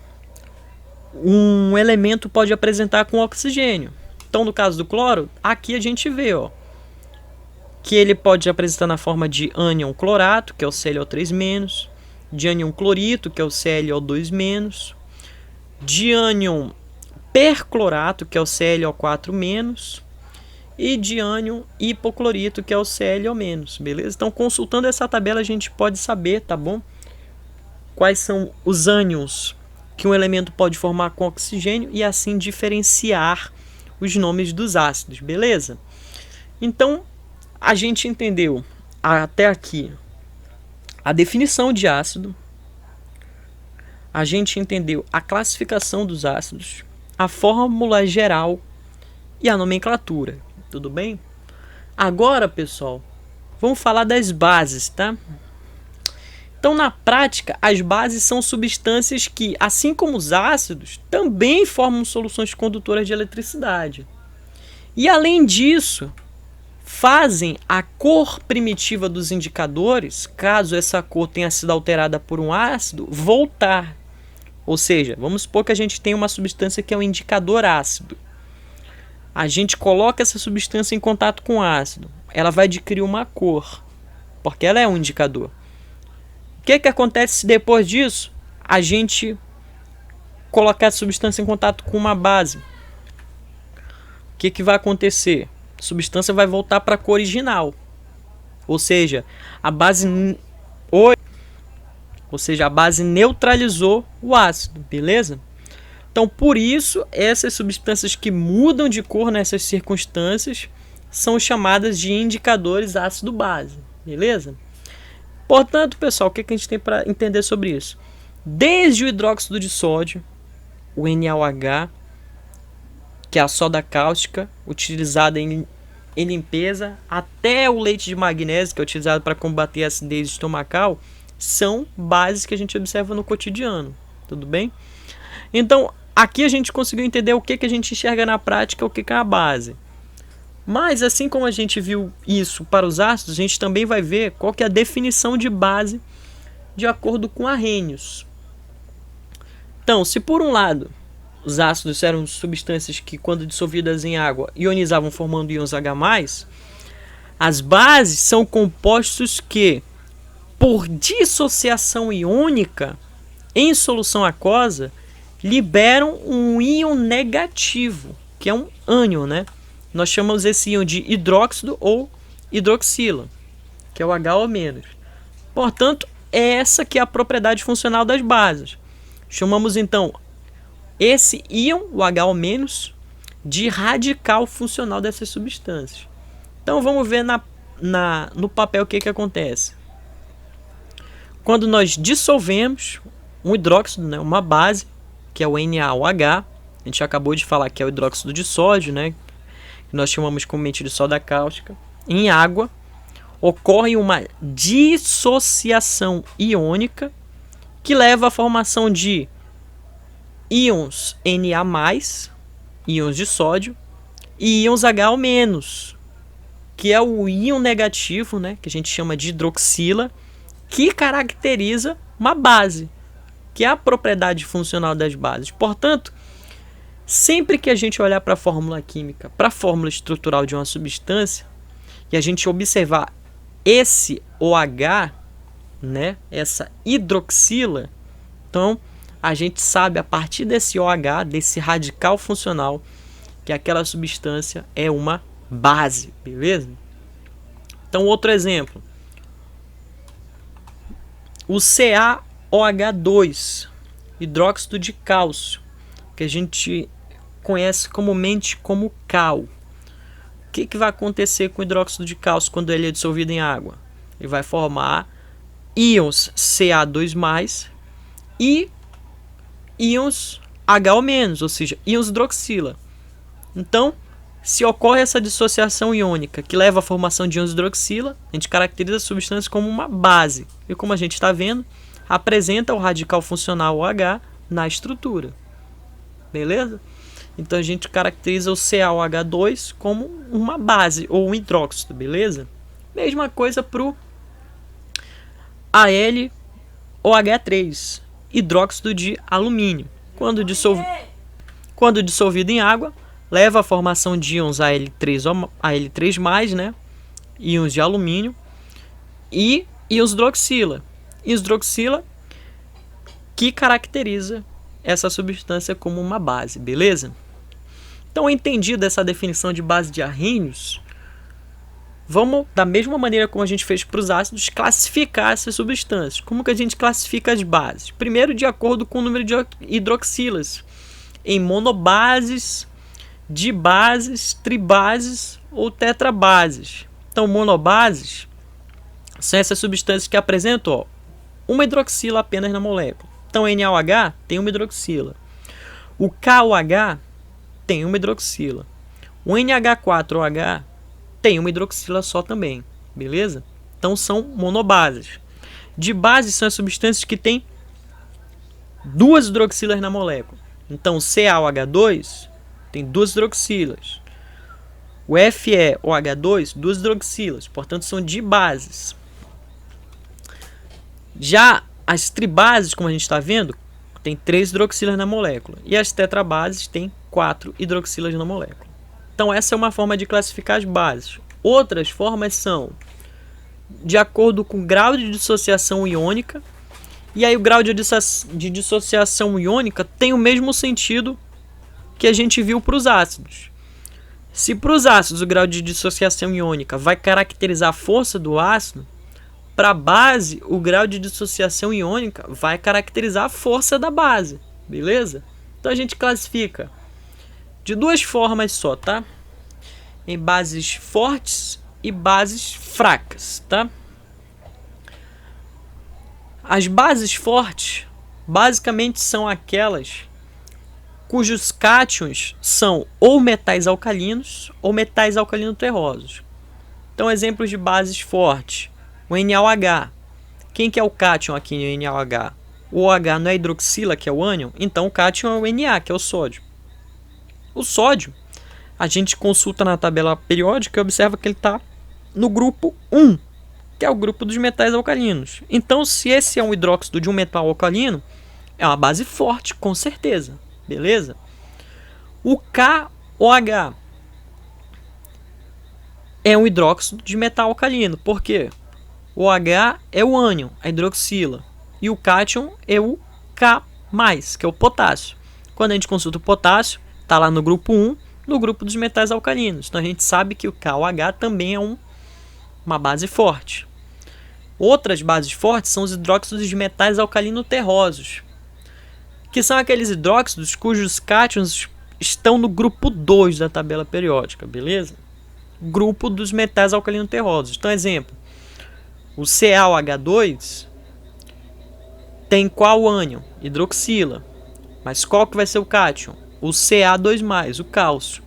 um elemento pode apresentar com oxigênio. Então, no caso do cloro, aqui a gente vê, ó, que ele pode apresentar na forma de ânion clorato, que é o ClO3-, de ânion clorito, que é o ClO2-, de ânion perclorato, que é o ClO4-, e de ânion hipoclorito, que é o ClO-, beleza? Então, consultando essa tabela, a gente pode saber, tá bom? Quais são os ânions que um elemento pode formar com oxigênio e assim diferenciar os nomes dos ácidos, beleza? Então, a gente entendeu até aqui a definição de ácido, a gente entendeu a classificação dos ácidos, a fórmula geral e a nomenclatura, tudo bem? Agora, pessoal, vamos falar das bases, tá? Então, na prática, as bases são substâncias que, assim como os ácidos, também formam soluções condutoras de eletricidade. E, além disso, fazem a cor primitiva dos indicadores, caso essa cor tenha sido alterada por um ácido, voltar. Ou seja, vamos supor que a gente tem uma substância que é um indicador ácido. A gente coloca essa substância em contato com o ácido. Ela vai adquirir uma cor, porque ela é um indicador. O que acontece se depois disso a gente colocar a substância em contato com uma base? O que vai acontecer? A substância vai voltar para a cor original. Ou seja, a base neutralizou o ácido, beleza? Então, por isso, essas substâncias que mudam de cor nessas circunstâncias são chamadas de indicadores ácido-base, beleza? Portanto, pessoal, o que a gente tem para entender sobre isso? Desde o hidróxido de sódio, o NaOH, que é a soda cáustica, utilizada em limpeza, até o leite de magnésio, que é utilizado para combater a acidez estomacal, são bases que a gente observa no cotidiano, tudo bem? Então, aqui a gente conseguiu entender o que a gente enxerga na prática, o que é a base. Mas, assim como a gente viu isso para os ácidos, a gente também vai ver qual que é a definição de base de acordo com Arrhenius. Então, se por um lado os ácidos eram substâncias que, quando dissolvidas em água, ionizavam formando íons H+, as bases são compostos que, por dissociação iônica, em solução aquosa, liberam um íon negativo, que é um ânion, né? Nós chamamos esse íon de hidróxido ou hidroxila, que é o HO-. Portanto, essa que é a propriedade funcional das bases. Chamamos então esse íon, o HO-, de radical funcional dessas substâncias. Então vamos ver no papel o que acontece. Quando nós dissolvemos um hidróxido, né, uma base, que é o NaOH, a gente acabou de falar que é o hidróxido de sódio, né, que nós chamamos comumente de soda cáustica, em água, ocorre uma dissociação iônica que leva à formação de íons Na+, íons de sódio, e íons HO-, que é o íon negativo, né, que a gente chama de hidroxila, que caracteriza uma base, que é a propriedade funcional das bases. Portanto, sempre que a gente olhar para a fórmula química, para a fórmula estrutural de uma substância, e a gente observar esse OH, né, essa hidroxila, então a gente sabe a partir desse OH, desse radical funcional, que aquela substância é uma base, beleza? Então, outro exemplo, o CaOH2, hidróxido de cálcio, que a gente conhece comumente como cal. O que vai acontecer com o hidróxido de cálcio quando ele é dissolvido em água? Ele vai formar íons Ca2+, e íons HO-, ou seja, íons hidroxila. Então, se ocorre essa dissociação iônica que leva à formação de íons hidroxila, a gente caracteriza a substância como uma base. E como a gente está vendo, apresenta o radical funcional OH na estrutura. Beleza? Então a gente caracteriza o CaOH2 como uma base ou um hidróxido, beleza? Mesma coisa para o AlOH3, hidróxido de alumínio. Quando dissolvido em água, leva à formação de íons Al3+, né? Íons de alumínio, e íons hidroxila. Íons hidroxila que caracteriza essa substância como uma base, beleza? Então, entendida essa definição de base de Arrhenius, vamos, da mesma maneira como a gente fez para os ácidos, classificar essas substâncias. Como que a gente classifica as bases? Primeiro, de acordo com o número de hidroxilas, em monobases, dibases, tribases ou tetrabases. Então, monobases são essas substâncias que apresentam uma hidroxila apenas na molécula. Então, NaOH tem uma hidroxila. O KOH tem uma hidroxila. O NH4OH tem uma hidroxila só também, beleza? Então são monobases. Dibases são as substâncias que têm duas hidroxilas na molécula. Então CaOH2 tem duas hidroxilas. O FeOH2, duas hidroxilas, portanto são dibases. Já as tribases, como a gente está vendo, tem 3 hidroxilas na molécula. E as tetrabases têm 4 hidroxilas na molécula. Então essa é uma forma de classificar as bases. Outras formas são de acordo com o grau de dissociação iônica. E aí o grau de dissociação iônica tem o mesmo sentido que a gente viu para os ácidos. Se para os ácidos o grau de dissociação iônica vai caracterizar a força do ácido, para a base o grau de dissociação iônica vai caracterizar a força da base, beleza? Então a gente classifica de duas formas só, tá? Em bases fortes e bases fracas, tá? As bases fortes basicamente são aquelas cujos cátions são ou metais alcalinos ou metais alcalino-terrosos. Então, exemplos de bases fortes: o NaOH. Quem que é o cátion aqui no NaOH? O OH não é hidroxila, que é o ânion, então o cátion é o Na, que é o sódio. O sódio, a gente consulta na tabela periódica e observa que ele está no grupo 1, que é o grupo dos metais alcalinos. Então, se esse é um hidróxido de um metal alcalino, é uma base forte, com certeza. Beleza? O KOH é um hidróxido de metal alcalino. Por quê? O OH é o ânion, a hidroxila. E o cátion é o K+, que é o potássio. Quando a gente consulta o potássio, está lá no grupo 1, no grupo dos metais alcalinos. Então a gente sabe que o KOH também é uma base forte. Outras bases fortes são os hidróxidos de metais alcalino-terrosos, que são aqueles hidróxidos cujos cátions estão no grupo 2 da tabela periódica, beleza? Grupo dos metais alcalino-terrosos. Então, exemplo, o CaOH2 tem qual ânion? Hidroxila. Mas qual que vai ser o cátion? O Ca2+, o cálcio.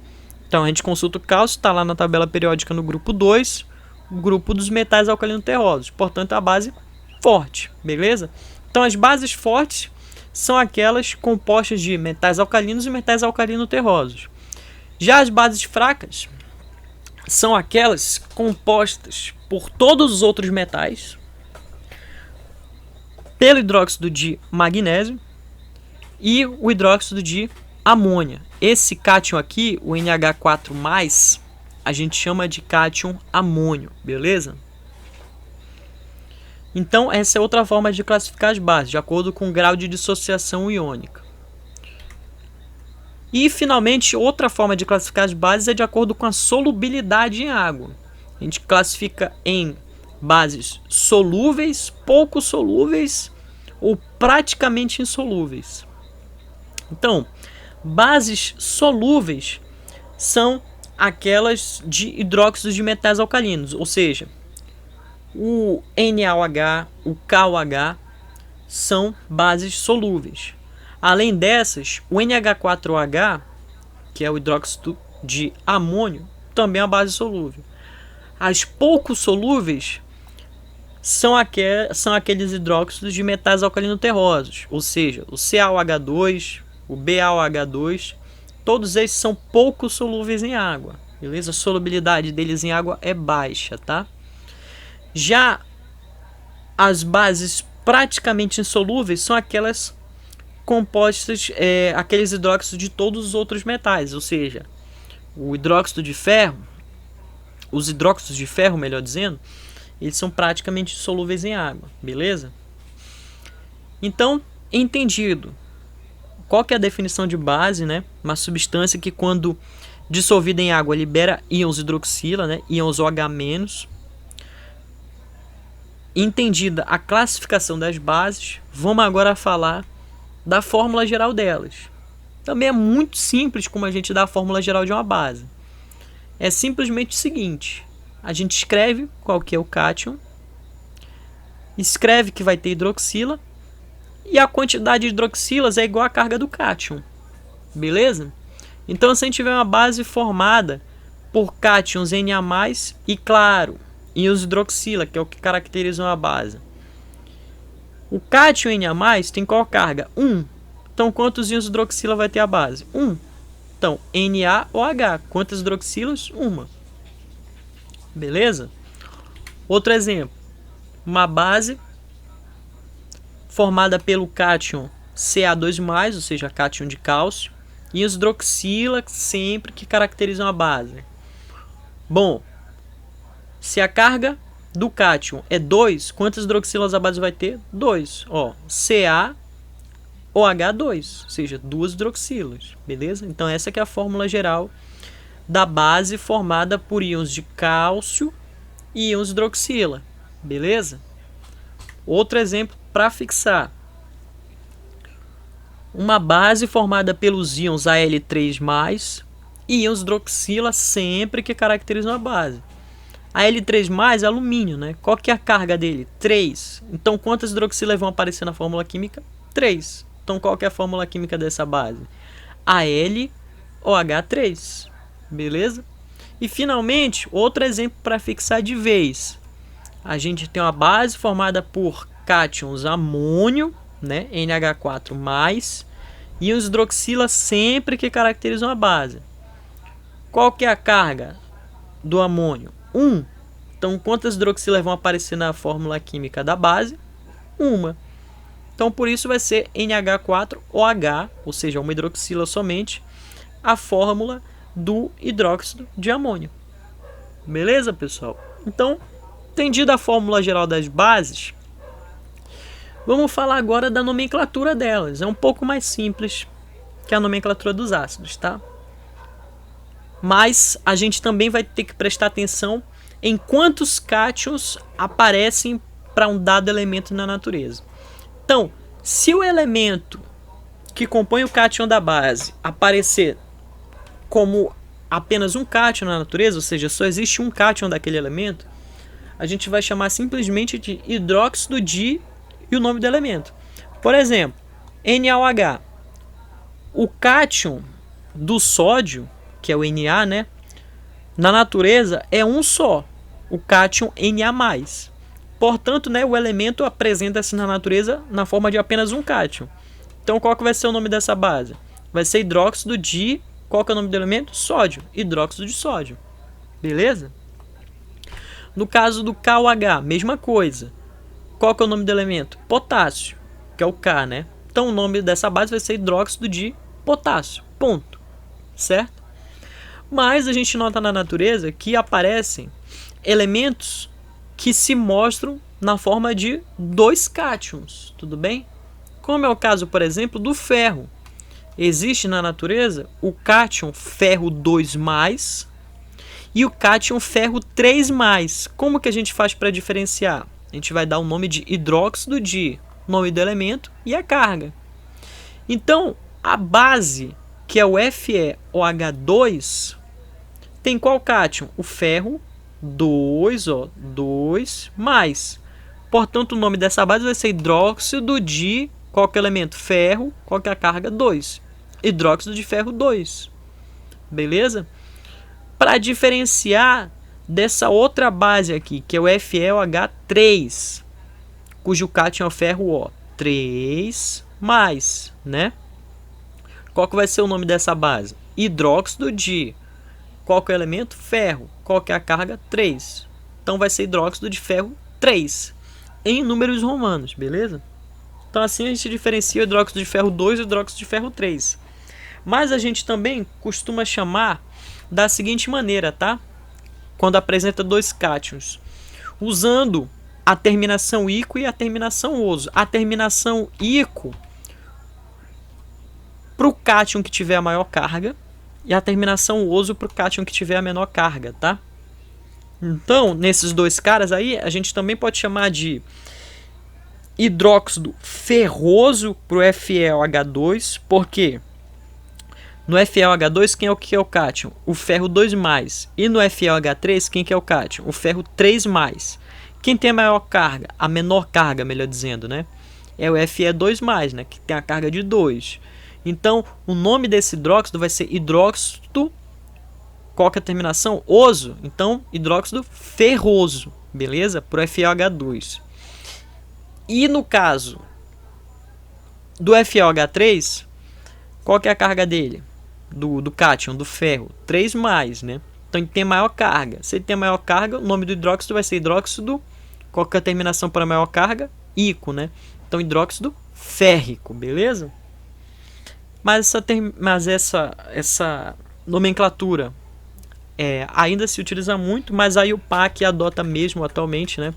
Então, a gente consulta o cálcio, está lá na tabela periódica no grupo 2, grupo dos metais alcalino-terrosos. Portanto, a base forte, beleza? Então, as bases fortes são aquelas compostas de metais alcalinos e metais alcalino-terrosos. Já as bases fracas são aquelas compostas por todos os outros metais, pelo hidróxido de magnésio e o hidróxido de amônia. Esse cátion aqui, o NH4+, a gente chama de cátion amônio, beleza? Então, essa é outra forma de classificar as bases, de acordo com o grau de dissociação iônica. E, finalmente, outra forma de classificar as bases é de acordo com a solubilidade em água. A gente classifica em bases solúveis, pouco solúveis ou praticamente insolúveis. Então, bases solúveis são aquelas de hidróxidos de metais alcalinos, ou seja, o NaOH, o KOH são bases solúveis. Além dessas, o NH4OH, que é o hidróxido de amônio, também é uma base solúvel. As pouco solúveis são aqueles hidróxidos de metais alcalino-terrosos, ou seja, o CaOH2, o BaOH2, todos esses são pouco solúveis em água, beleza? A solubilidade deles em água é baixa, tá? Já as bases praticamente insolúveis são aquelas compostas, aqueles hidróxidos de todos os outros metais, ou seja, o hidróxido de ferro, os hidróxidos de ferro, melhor dizendo, eles são praticamente solúveis em água, beleza? Então, Entendido. Qual que é a definição de base, né? Uma substância que quando dissolvida em água libera íons hidroxila, né? Íons OH-. Entendida a classificação das bases, vamos agora falar da fórmula geral delas. Também é muito simples como a gente dá a fórmula geral de uma base. É simplesmente o seguinte: a gente escreve qual que é o cátion, escreve que vai ter hidroxila, e a quantidade de hidroxilas é igual à carga do cátion. Beleza? Então, se a gente tiver uma base formada por cátions Na+, e claro, íons hidroxila, que é o que caracteriza uma base. O cátion Na+ tem qual carga? 1. Então, quantos íons hidroxila vai ter a base? 1. Então, NaOH. Quantas hidroxilas? 1. Beleza? Outro exemplo. Uma base formada pelo cátion Ca2+, ou seja, cátion de cálcio, e os hidroxila sempre que caracterizam a base. Bom, se a carga do cátion é 2, quantas hidroxilas a base vai ter? 2. Ó, CaOH2, ou seja, 2 hidroxilas. Beleza? Então essa que é a fórmula geral da base formada por íons de cálcio e íons hidroxila. Beleza? Outro exemplo para fixar. Uma base formada pelos íons Al3+, e íons hidroxila sempre que caracterizam a base. Al3+ é alumínio, né? Qual que é a carga dele? 3. Então, quantas hidroxilas vão aparecer na fórmula química? 3. Então, qual que é a fórmula química dessa base? AlOH3. Beleza? E, finalmente, outro exemplo para fixar de vez. A gente tem uma base formada por cátions amônio, né? NH4+, e os hidroxila sempre que caracterizam a base. Qual que é a carga do amônio? 1. Então, quantas hidroxilas vão aparecer na fórmula química da base? 1. Então, por isso vai ser NH4OH, ou seja, uma hidroxila somente, a fórmula do hidróxido de amônio. Beleza, pessoal? Então, entendida a fórmula geral das bases, vamos falar agora da nomenclatura delas. É um pouco mais simples que a nomenclatura dos ácidos, tá? Mas a gente também vai ter que prestar atenção em quantos cátions aparecem para um dado elemento na natureza. Então, se o elemento que compõe o cátion da base aparecer como apenas um cátion na natureza, ou seja, só existe um cátion daquele elemento, a gente vai chamar simplesmente de hidróxido de e o nome do elemento. Por exemplo, NaOH. O cátion do sódio, que é o Na, né? Na natureza é um só, o cátion Na+. Portanto, né, o elemento apresenta-se na natureza na forma de apenas um cátion. Então, qual que vai ser o nome dessa base? Vai ser hidróxido de... Qual que é o nome do elemento? Sódio. Hidróxido de sódio. Beleza? No caso do KOH, mesma coisa. Qual que é o nome do elemento? Potássio, que é o K, né? Então o nome dessa base vai ser hidróxido de potássio. Ponto. Certo? Mas a gente nota na natureza que aparecem elementos que se mostram na forma de 2 cátions. Tudo bem? Como é o caso, por exemplo, do ferro. Existe na natureza o cátion ferro 2+, e o cátion ferro 3+. Como que a gente faz para diferenciar? A gente vai dar o nome de hidróxido de, nome do elemento e a carga. Então, a base, que é o FeOH2, tem qual cátion? O ferro 2, ó, 2+. Portanto, o nome dessa base vai ser hidróxido de, qual que é o elemento? Ferro, qual que é a carga? 2. Hidróxido de ferro 2. Beleza? Para diferenciar dessa outra base aqui, que é o FeOH3, cujo cátion é o ferro 3+, né? Qual que vai ser o nome dessa base? Hidróxido de, qual que é o elemento? Ferro. Qual que é a carga? 3. Então vai ser hidróxido de ferro 3, em números romanos, beleza? Então assim a gente diferencia o hidróxido de ferro 2 e o hidróxido de ferro 3. Mas a gente também costuma chamar da seguinte maneira, tá? Quando apresenta 2 cátions, usando a terminação ico e a terminação oso. A terminação ico para o cátion que tiver a maior carga e a terminação oso para o cátion que tiver a menor carga, tá? Então, nesses dois caras aí, a gente também pode chamar de hidróxido ferroso para o FeOH2, porque no FeOH2 quem é o que é o cátion? O ferro 2+. E no FeOH3 quem que é o cátion? O ferro 3+. Quem tem a maior carga? A menor carga, melhor dizendo, né? É o Fe2+, né? Que tem a carga de 2. Então, o nome desse hidróxido vai ser hidróxido, qual que é a terminação? Oso. Então, hidróxido ferroso, beleza? Para o FeOH2. E no caso do FeOH3, qual que é a carga dele? Do cátion, do ferro? 3+, né? Então, ele tem maior carga. Se ele tem maior carga, o nome do hidróxido vai ser hidróxido, qual que é a terminação para maior carga? Ico, né? Então, hidróxido férrico, beleza? Mas essa nomenclatura ainda se utiliza muito, mas a IUPAC adota mesmo atualmente, né,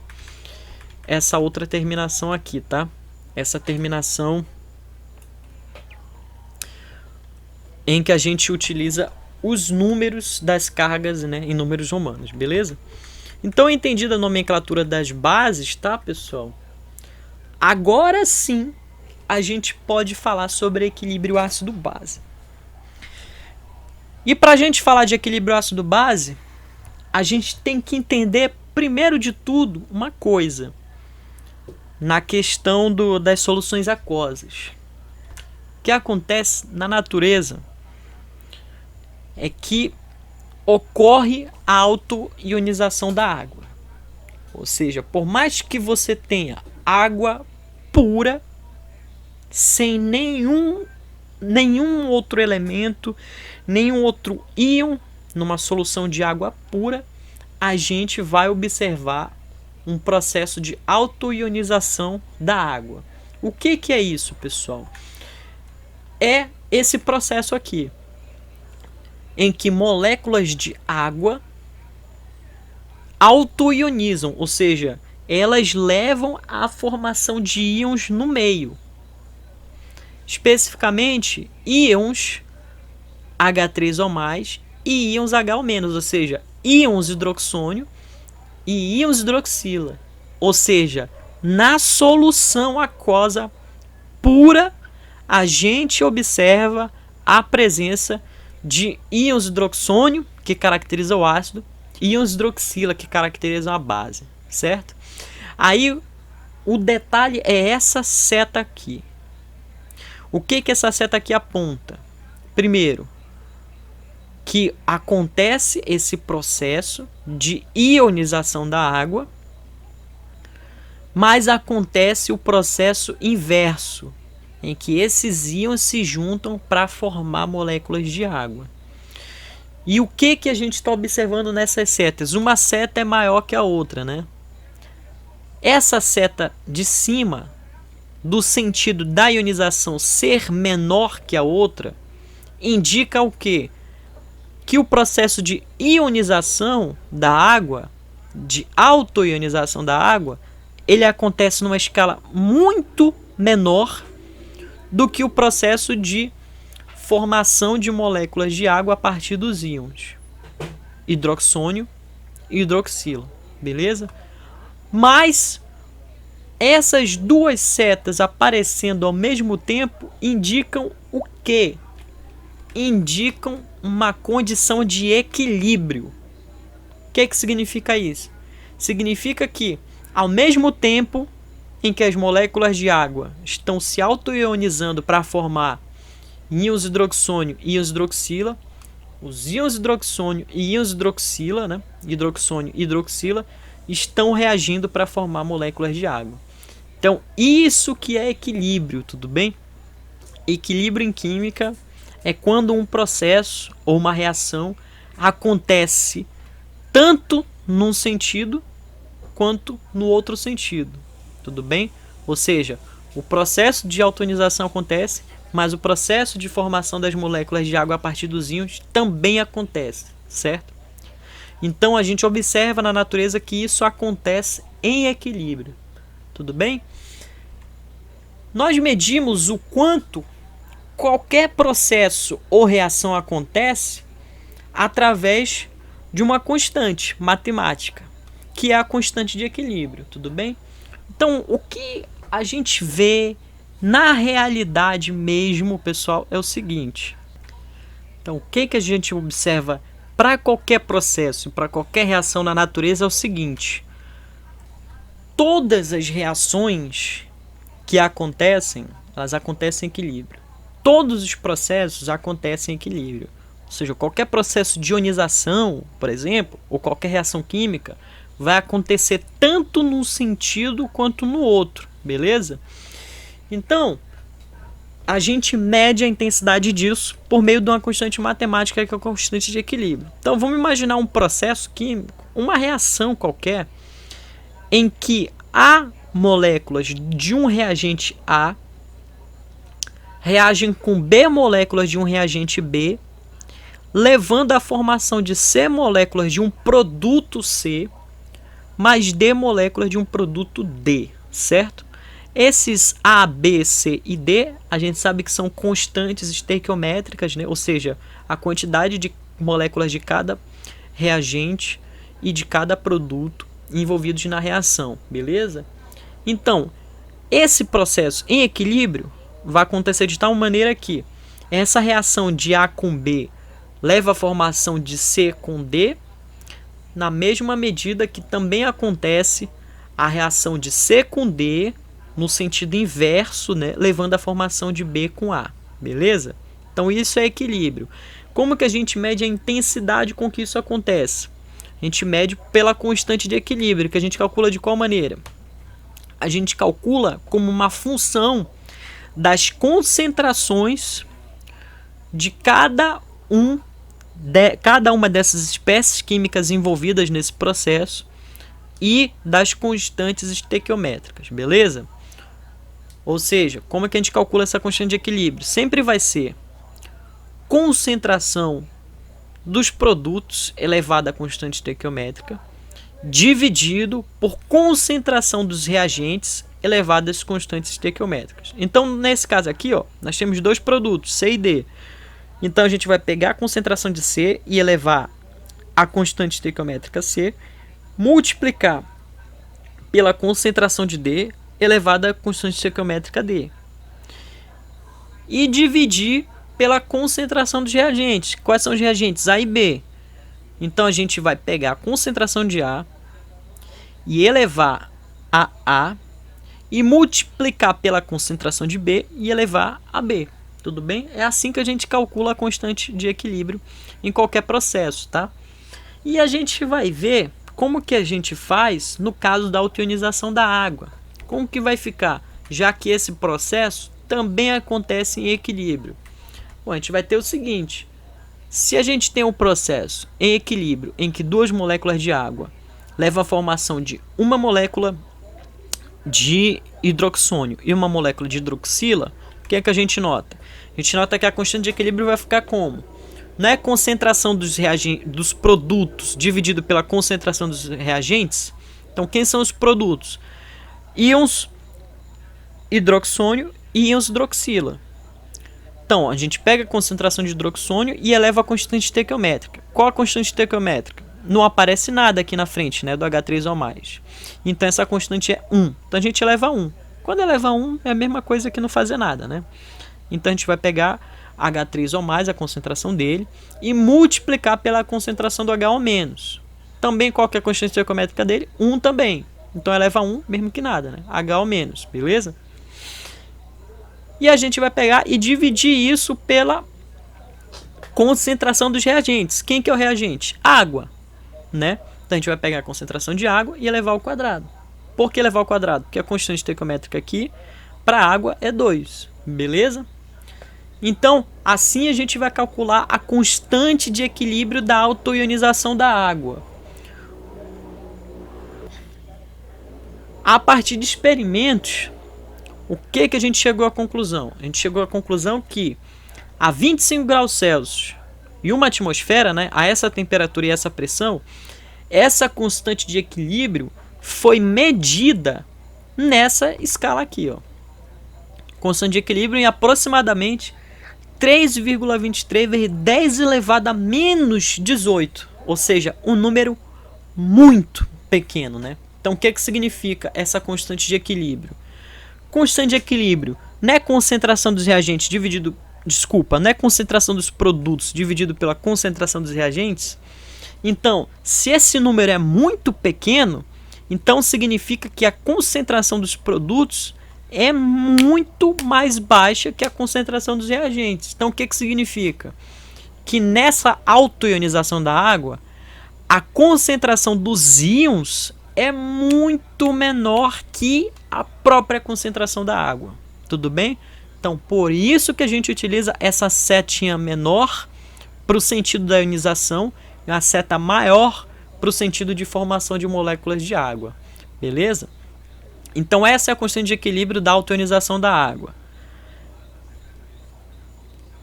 essa outra terminação aqui, tá? Essa terminação em que a gente utiliza os números das cargas, né, em números romanos, beleza? Então, entendida a nomenclatura das bases, tá, pessoal? Agora sim, a gente pode falar sobre equilíbrio ácido-base. E para a gente falar de equilíbrio ácido-base, a gente tem que entender, primeiro de tudo, uma coisa. Na questão das soluções aquosas. O que acontece na natureza é que ocorre a autoionização da água. Ou seja, por mais que você tenha água pura, sem nenhum outro elemento, nenhum outro íon numa solução de água pura, a gente vai observar um processo de autoionização da água. O que é isso, pessoal? É esse processo aqui, em que moléculas de água autoionizam, ou seja, elas levam à formação de íons no meio. Especificamente, íons H3 ou mais e íons H ou menos, ou seja, íons hidroxônio e íons hidroxila. Ou seja, na solução aquosa pura, a gente observa a presença de íons hidroxônio, que caracteriza o ácido, e íons hidroxila, que caracterizam a base, certo? Aí, o detalhe é essa seta aqui. O que essa seta aqui aponta? Primeiro, que acontece esse processo de ionização da água, mas acontece o processo inverso, em que esses íons se juntam para formar moléculas de água. E o que a gente está observando nessas setas? Uma seta é maior que a outra, né? Essa seta de cima, do sentido da ionização ser menor que a outra, indica o quê? Que o processo de ionização da água, de autoionização da água, ele acontece numa escala muito menor do que o processo de formação de moléculas de água a partir dos íons hidroxônio e hidroxila, beleza? Mas essas duas setas aparecendo ao mesmo tempo indicam o quê? Indicam uma condição de equilíbrio. O que significa isso? Significa que, ao mesmo tempo em que as moléculas de água estão se autoionizando para formar íons hidroxônio e íons hidroxila, os íons hidroxônio e íons hidroxila, né? Hidroxônio e hidroxila, estão reagindo para formar moléculas de água. Então, isso que é equilíbrio, tudo bem? Equilíbrio em química é quando um processo ou uma reação acontece tanto num sentido quanto no outro sentido, tudo bem? Ou seja, o processo de autoionização acontece, mas o processo de formação das moléculas de água a partir dos íons também acontece, certo? Então a gente observa na natureza que isso acontece em equilíbrio, tudo bem? Nós medimos o quanto qualquer processo ou reação acontece através de uma constante matemática, que é a constante de equilíbrio, tudo bem? Então, o que a gente vê na realidade mesmo, pessoal, é o seguinte. Então, o que a gente observa para qualquer processo, para qualquer reação na natureza é o seguinte: todas as reações que acontecem, elas acontecem em equilíbrio. Todos os processos acontecem em equilíbrio. Ou seja, qualquer processo de ionização, por exemplo, ou qualquer reação química, vai acontecer tanto num sentido quanto no outro, beleza? Então, a gente mede a intensidade disso por meio de uma constante matemática, que é a constante de equilíbrio. Então, vamos imaginar um processo químico, uma reação qualquer, em que A moléculas de um reagente A reagem com B moléculas de um reagente B, levando à formação de C moléculas de um produto C, mais D moléculas de um produto D, certo? Esses A, B, C e D, a gente sabe que são constantes estequiométricas, né? Ou seja, a quantidade de moléculas de cada reagente e de cada produto envolvidos na reação, beleza? Então, esse processo em equilíbrio vai acontecer de tal maneira que essa reação de A com B leva à formação de C com D, na mesma medida que também acontece a reação de C com D no sentido inverso, né, levando à formação de B com A, beleza? Então isso é equilíbrio. Como que a gente mede a intensidade com que isso acontece? A gente mede pela constante de equilíbrio, que a gente calcula de qual maneira? A gente calcula como uma função das concentrações de cada uma dessas espécies químicas envolvidas nesse processo e das constantes estequiométricas, beleza? Ou seja, como é que a gente calcula essa constante de equilíbrio? Sempre vai ser concentração dos produtos elevada à constante estequiométrica dividido por concentração dos reagentes elevado às constantes estequiométricas. Então, nesse caso aqui, ó, nós temos dois produtos, C e D. Então, a gente vai pegar a concentração de C e elevar a constante estequiométrica C, multiplicar pela concentração de D elevada à constante estequiométrica D. E dividir pela concentração dos reagentes. Quais são os reagentes? A e B. Então, a gente vai pegar a concentração de A e elevar a A e multiplicar pela concentração de B e elevar a B. Tudo bem? É assim que a gente calcula a constante de equilíbrio em qualquer processo, tá? E a gente vai ver como que a gente faz no caso da autoionização da água. Como que vai ficar? Já que esse processo também acontece em equilíbrio. Bom, a gente vai ter o seguinte: se a gente tem um processo em equilíbrio em que duas moléculas de água levam à formação de uma molécula de hidroxônio e uma molécula de hidroxila, o que é que a gente nota? A gente nota que a constante de equilíbrio vai ficar como? Não é a concentração dos produtos dividido pela concentração dos reagentes? Então, quem são os produtos? Íons hidroxônio e íons hidroxila. Então, a gente pega a concentração de hidroxônio e eleva a constante estequiométrica. Qual a constante estequiométrica? Não aparece nada aqui na frente, né, do H3O+. Então, essa constante é 1. Então, a gente eleva a 1. Quando eleva a 1, é a mesma coisa que não fazer nada, né? Então, a gente vai pegar H3O+, a concentração dele, e multiplicar pela concentração do HO-. Também, qual que é a constante estequiométrica dele? 1 também. Então, eleva a 1, mesmo que nada, né? HO-, beleza? E a gente vai pegar e dividir isso pela concentração dos reagentes. Quem que é o reagente? Água, né? Então a gente vai pegar a concentração de água e elevar ao quadrado. Por que elevar ao quadrado? Porque a constante estequiométrica aqui para água é 2, beleza? Então, assim a gente vai calcular a constante de equilíbrio da autoionização da água. A partir de experimentos, o que a gente chegou à conclusão? A gente chegou à conclusão que a 25 graus Celsius e uma atmosfera, né, a essa temperatura e essa pressão, essa constante de equilíbrio foi medida nessa escala aqui, ó. Constante de equilíbrio em aproximadamente 3,23 vezes 10 elevado a menos 18, ou seja, um número muito pequeno, né? Então, o que significa essa constante de equilíbrio? Constante de equilíbrio não é concentração dos reagentes dividido... Desculpa, não é concentração dos produtos dividido pela concentração dos reagentes? Então, se esse número é muito pequeno, então significa que a concentração dos produtos é muito mais baixa que a concentração dos reagentes. Então, o que significa? Que nessa autoionização da água, a concentração dos íons é muito menor que a própria concentração da água. Tudo bem? Então, por isso que a gente utiliza essa setinha menor para o sentido da ionização e a seta maior para o sentido de formação de moléculas de água. Beleza? Então, essa é a constante de equilíbrio da autoionização da água.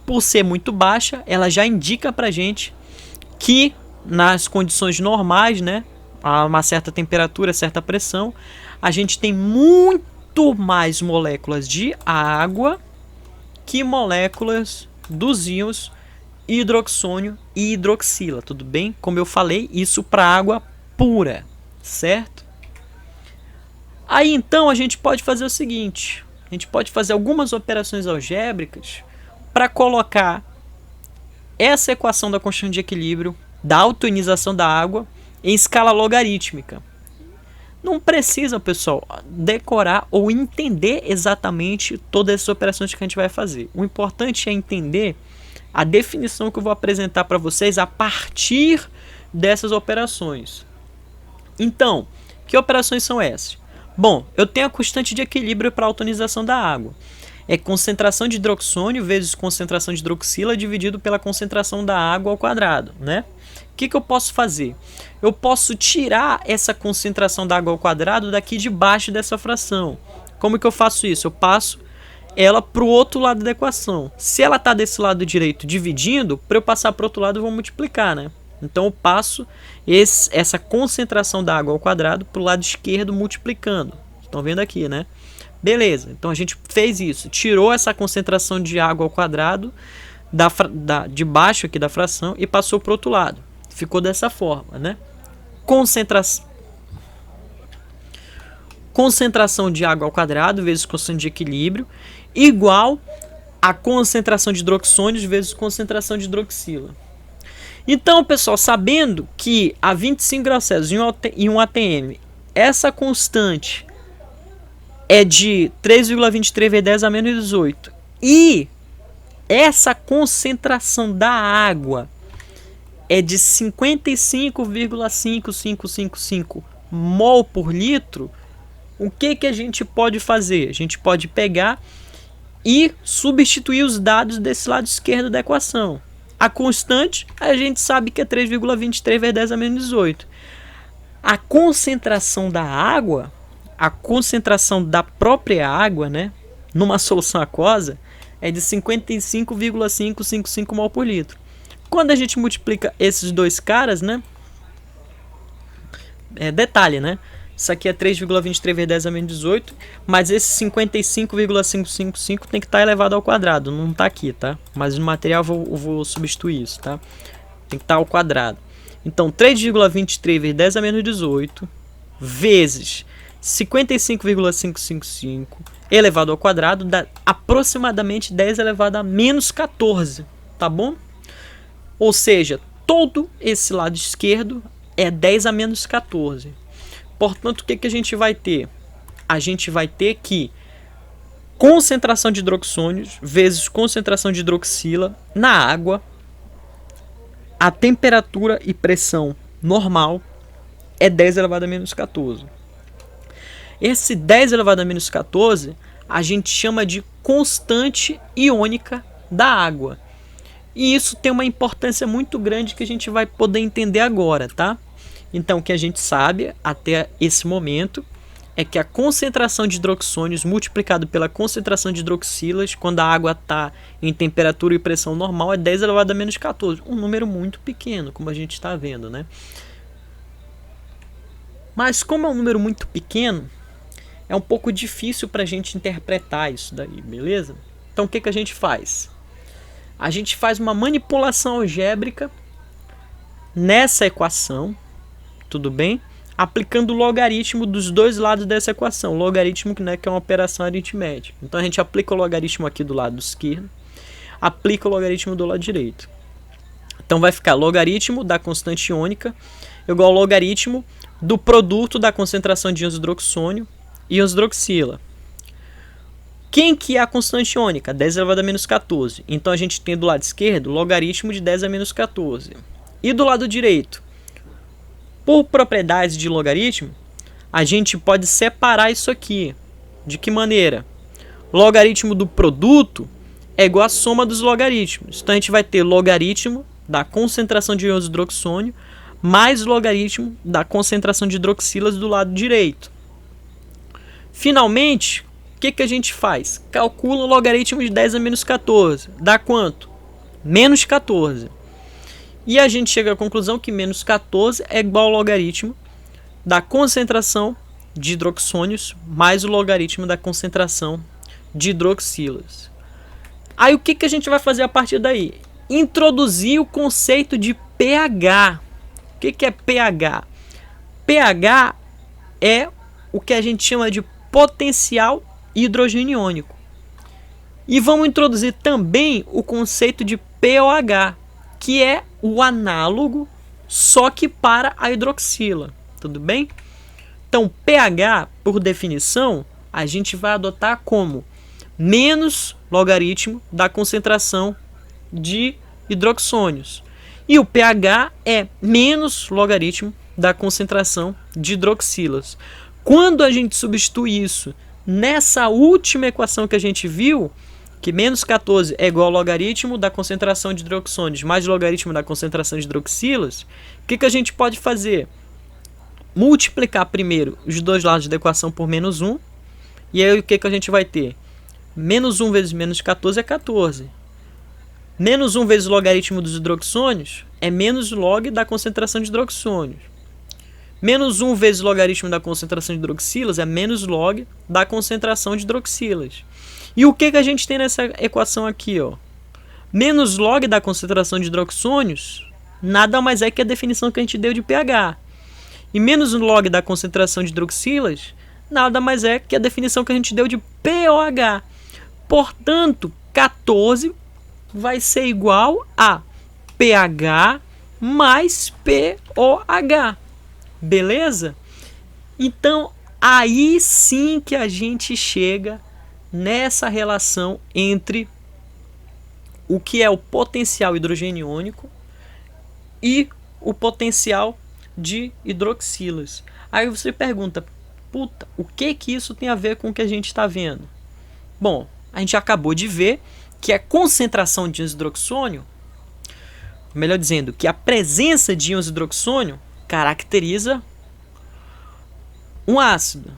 Por ser muito baixa, ela já indica para a gente que nas condições normais, né, a uma certa temperatura, certa pressão, a gente tem muito mais moléculas de água que moléculas dos íons hidroxônio e hidroxila, tudo bem? Como eu falei, isso para água pura, certo? Aí então a gente pode fazer o seguinte, a gente pode fazer algumas operações algébricas para colocar essa equação da constante de equilíbrio da autoionização da água em escala logarítmica. Não precisa, pessoal, decorar ou entender exatamente todas essas operações que a gente vai fazer. O importante é entender a definição que eu vou apresentar para vocês a partir dessas operações. Então, que operações são essas? Bom, eu tenho a constante de equilíbrio para a autoionização da água. É concentração de hidroxônio vezes concentração de hidroxila dividido pela concentração da água ao quadrado, né? O que eu posso fazer? Eu posso tirar essa concentração da água ao quadrado daqui de baixo dessa fração. Como que eu faço isso? Eu passo ela para o outro lado da equação. Se ela está desse lado direito dividindo, para eu passar para o outro lado eu vou multiplicar, né? Então eu passo essa concentração da água ao quadrado para o lado esquerdo multiplicando. Estão vendo aqui, né? Beleza, então a gente fez isso. Tirou essa concentração de água ao quadrado de baixo aqui da fração e passou para o outro lado. Ficou dessa forma, né? Concentração de água ao quadrado vezes constante de equilíbrio igual a concentração de hidroxônios vezes concentração de hidroxila. Então, pessoal, sabendo que a 25 graus Celsius em um ATM, essa constante é de 3,23 vezes 10 a menos 18 e essa concentração da água é de 55,5555 mol por litro, o que a gente pode fazer? A gente pode pegar e substituir os dados desse lado esquerdo da equação. A constante, a gente sabe que é 3,23 vezes 10 a menos 18. A concentração da água, a concentração da própria água, né, numa solução aquosa, é de 55,555 mol por litro. Quando a gente multiplica esses dois caras, né, detalhe, né, isso aqui é 3,23 vezes 10 a menos 18, mas esse 55,555 tem que estar elevado ao quadrado, não está aqui, tá? Mas no material eu vou substituir isso, tá? Tem que estar ao quadrado. Então, 3,23 vezes 10 a menos 18 vezes 55,555 elevado ao quadrado dá aproximadamente 10 elevado a menos 14, tá bom? Ou seja, todo esse lado esquerdo é 10 a menos 14. Portanto, o que a gente vai ter? A gente vai ter que concentração de hidroxônios vezes concentração de hidroxila na água, a temperatura e pressão normal é 10 elevado a menos 14. Esse 10 elevado a menos 14 a gente chama de constante iônica da água. E isso tem uma importância muito grande que a gente vai poder entender agora, tá? Então, o que a gente sabe até esse momento é que a concentração de hidroxônios multiplicado pela concentração de hidroxilas, quando a água está em temperatura e pressão normal, é 10 elevado a menos 14. Um número muito pequeno, como a gente está vendo, né? Mas como é um número muito pequeno, é um pouco difícil para a gente interpretar isso daí, beleza? Então, o que a gente faz? a gente faz uma manipulação algébrica nessa equação, tudo bem? Aplicando o logaritmo dos dois lados dessa equação. O logaritmo, né, que é uma operação aritmética. Então a gente aplica o logaritmo aqui do lado esquerdo, aplica o logaritmo do lado direito. Então vai ficar logaritmo da constante iônica igual ao logaritmo do produto da concentração de íons de hidroxônio e íons de hidroxila. Quem que é a constante iônica? 10 elevado a menos 14. Então a gente tem do lado esquerdo logaritmo de 10 a menos 14. E do lado direito? Por propriedades de logaritmo, a gente pode separar isso aqui. De que maneira? Logaritmo do produto é igual à soma dos logaritmos. Então a gente vai ter logaritmo da concentração de íons de hidroxônio mais logaritmo da concentração de hidroxilas do lado direito. Finalmente, o que a gente faz? Calcula o logaritmo de 10 a menos 14. Dá quanto? Menos 14. E a gente chega à conclusão que menos 14 é igual ao logaritmo da concentração de hidroxônios mais o logaritmo da concentração de hidroxilas. Aí o que a gente vai fazer a partir daí? Introduzir o conceito de pH. O que é pH? pH é o que a gente chama de potencial hidrogênio iônico. E vamos introduzir também o conceito de pOH, que é o análogo, só que para a hidroxila. Tudo bem? Então, pH, por definição, a gente vai adotar como menos logaritmo da concentração de hidroxônios. E o pH é menos logaritmo da concentração de hidroxilas. Quando a gente substitui isso nessa última equação que a gente viu, que menos 14 é igual ao logaritmo da concentração de hidroxônios mais logaritmo da concentração de hidroxilas, o que a gente pode fazer? Multiplicar primeiro os dois lados da equação por menos 1, e aí o que a gente vai ter? Menos 1 vezes menos 14 é 14. Menos 1 vezes o logaritmo dos hidroxônios é menos log da concentração de hidroxônios. Menos 1 vezes o logaritmo da concentração de hidroxilas é menos log da concentração de hidroxilas. E o que a gente tem nessa equação aqui? Ó? Menos log da concentração de hidroxônios nada mais é que a definição que a gente deu de pH. E menos log da concentração de hidroxilas nada mais é que a definição que a gente deu de pOH. Portanto, 14 vai ser igual a pH mais pOH. Beleza? Então, aí sim que a gente chega nessa relação entre o que é o potencial hidrogênio iônico e o potencial de hidroxilas. Aí você pergunta, puta, o que isso tem a ver com o que a gente está vendo? Bom, a gente acabou de ver que a concentração de íons de hidroxônio, melhor dizendo, que a presença de íons de hidroxônio caracteriza um ácido,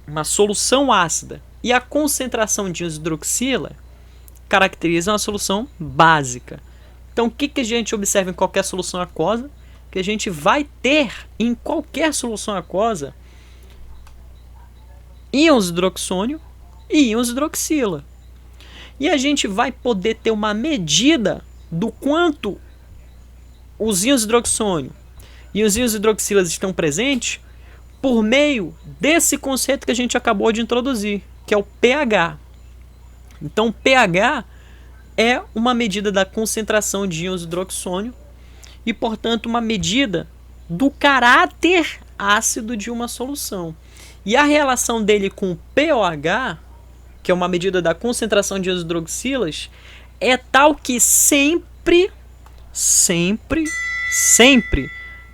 uma solução ácida. E a concentração de íons de hidroxila caracteriza uma solução básica. Então, o que a gente observa em qualquer solução aquosa? Que a gente vai ter em qualquer solução aquosa íons de hidroxônio e íons de hidroxila. E a gente vai poder ter uma medida do quanto os íons de hidroxônio e os íons de hidroxilas estão presentes por meio desse conceito que a gente acabou de introduzir, que é o pH. Então, pH é uma medida da concentração de íons de hidroxônio e, portanto, uma medida do caráter ácido de uma solução. E a relação dele com o pOH, que é uma medida da concentração de íons de hidroxilas, é tal que sempre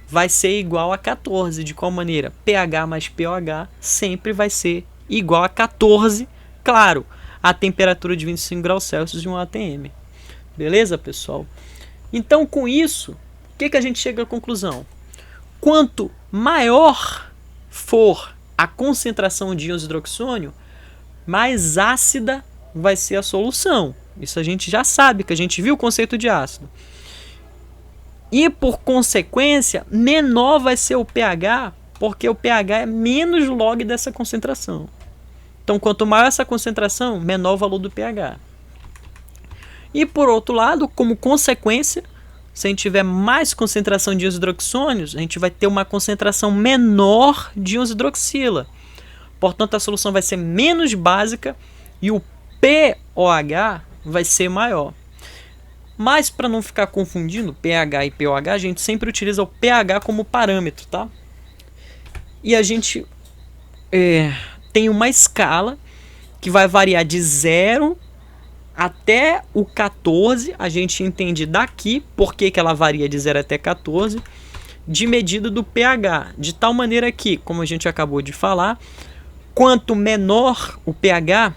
vai ser igual a 14. De qual maneira? pH mais pOH sempre vai ser igual a 14, claro, a temperatura de 25 graus Celsius de um ATM. Beleza, pessoal? Então, com isso, o que a gente chega à conclusão? Quanto maior for a concentração de íons de hidroxônio, mais ácida vai ser a solução. Isso a gente já sabe, que a gente viu o conceito de ácido. E, por consequência, menor vai ser o pH, porque o pH é menos log dessa concentração. Então, quanto maior essa concentração, menor o valor do pH. E por outro lado, como consequência, se a gente tiver mais concentração de íons hidroxônios, a gente vai ter uma concentração menor de íons hidroxila. Portanto, a solução vai ser menos básica e o pOH vai ser maior. Mas para não ficar confundindo pH e pOH, a gente sempre utiliza o pH como parâmetro, tá? E a gente tem uma escala que vai variar de 0 até o 14. A gente entende daqui por que ela varia de 0 até 14, de medida do pH. De tal maneira que, como a gente acabou de falar, quanto menor o pH,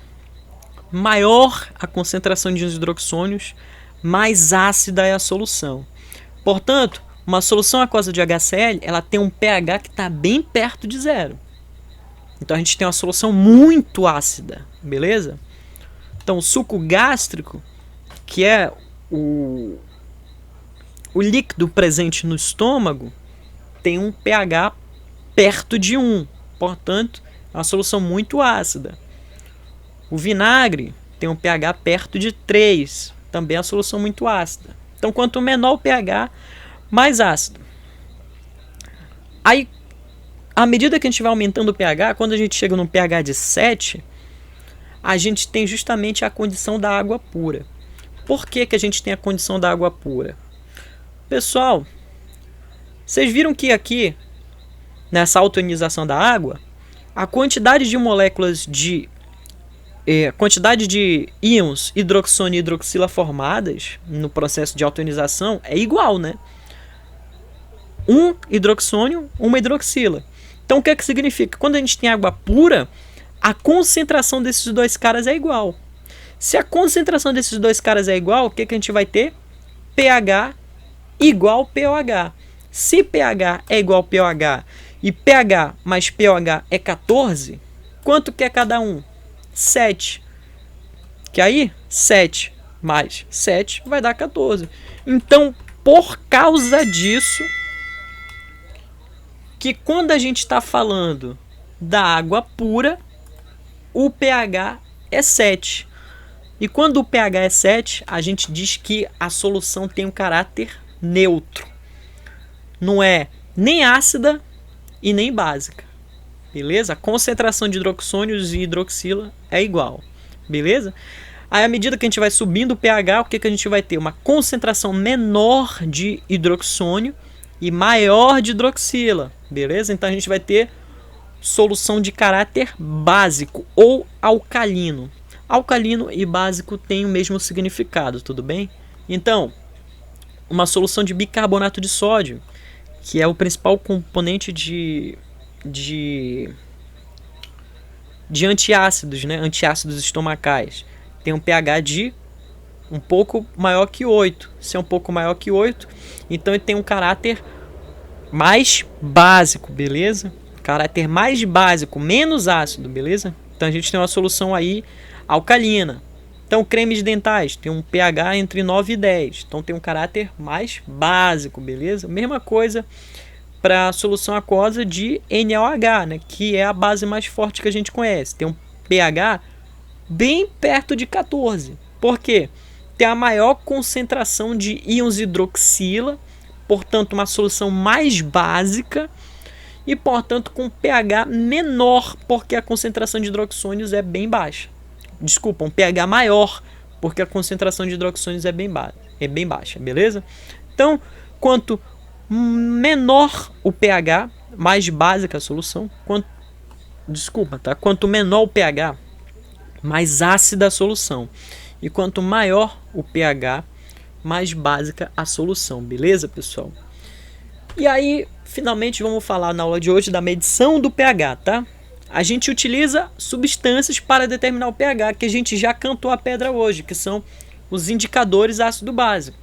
maior a concentração de íons hidroxônios, mais ácida é a solução. Portanto, uma solução aquosa de HCl, ela tem um pH que está bem perto de 0. Então a gente tem uma solução muito ácida, beleza? Então o suco gástrico, que é o líquido presente no estômago, tem um pH perto de 1. Portanto, é uma solução muito ácida. O vinagre tem um pH perto de 3. Também é uma solução muito ácida. Então, quanto menor o pH, mais ácido. Aí, à medida que a gente vai aumentando o pH, quando a gente chega num pH de 7, a gente tem justamente a condição da água pura. Por que a gente tem a condição da água pura? Pessoal, vocês viram que aqui, nessa autoionização da água, a quantidade de moléculas de quantidade de íons hidroxônio e hidroxila formadas no processo de autoionização é igual, né? Um hidroxônio, uma hidroxila. Então o que significa? Quando a gente tem água pura, a concentração desses dois caras é igual. Se a concentração desses dois caras é igual, o que a gente vai ter? pH igual pOH. Se pH é igual pOH e pH mais pOH é 14, quanto que é cada um? 7. Que aí, 7 mais 7 vai dar 14. Então, por causa disso, que quando a gente está falando da água pura, o pH é 7. E quando o pH é 7, a gente diz que a solução tem um caráter neutro. Não é nem ácida e nem básica. Beleza? A concentração de hidroxônios e hidroxila é igual. Beleza? Aí, à medida que a gente vai subindo o pH, o que a gente vai ter? Uma concentração menor de hidroxônio e maior de hidroxila. Beleza? Então a gente vai ter solução de caráter básico ou alcalino. Alcalino e básico têm o mesmo significado, tudo bem? Então, uma solução de bicarbonato de sódio, que é o principal componente de antiácidos, né? Antiácidos estomacais. Tem um pH de um pouco maior que 8. Se é um pouco maior que 8, então ele tem um caráter mais básico, beleza? Caráter mais básico, menos ácido, beleza? Então a gente tem uma solução aí alcalina. Então cremes dentais tem um pH entre 9 e 10. Então tem um caráter mais básico, beleza? Mesma coisa para a solução aquosa de NaOH, né, que é a base mais forte que a gente conhece. Tem um pH bem perto de 14. Por quê? Tem a maior concentração de íons hidroxila, portanto uma solução mais básica e, portanto, com pH menor, porque a concentração de hidroxônios é bem baixa. Desculpa, um pH maior, porque a concentração de hidroxônios é bem baixa, beleza? Então, quanto menor o pH, mais básica a solução. Quanto menor o pH, mais ácida a solução. E quanto maior o pH, mais básica a solução. Beleza, pessoal? E aí, finalmente, vamos falar na aula de hoje da medição do pH, tá? A gente utiliza substâncias para determinar o pH, que a gente já cantou a pedra hoje, que são os indicadores ácido-básico.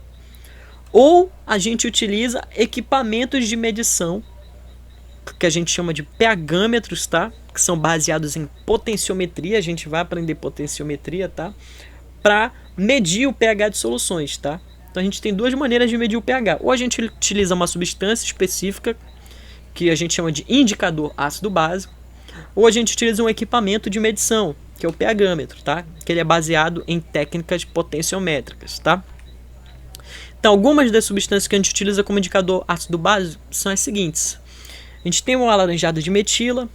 Ou a gente utiliza equipamentos de medição, que a gente chama de pHmetros, tá? Que são baseados em potenciometria, a gente vai aprender potenciometria, tá? Para medir o pH de soluções, tá? Então a gente tem duas maneiras de medir o pH. Ou a gente utiliza uma substância específica, que a gente chama de indicador ácido-básico, ou a gente utiliza um equipamento de medição, que é o pH-metro, tá? Que ele é baseado em técnicas potenciométricas, tá? Então, algumas das substâncias que a gente utiliza como indicador ácido-base são as seguintes. A gente tem o alaranjado de metila,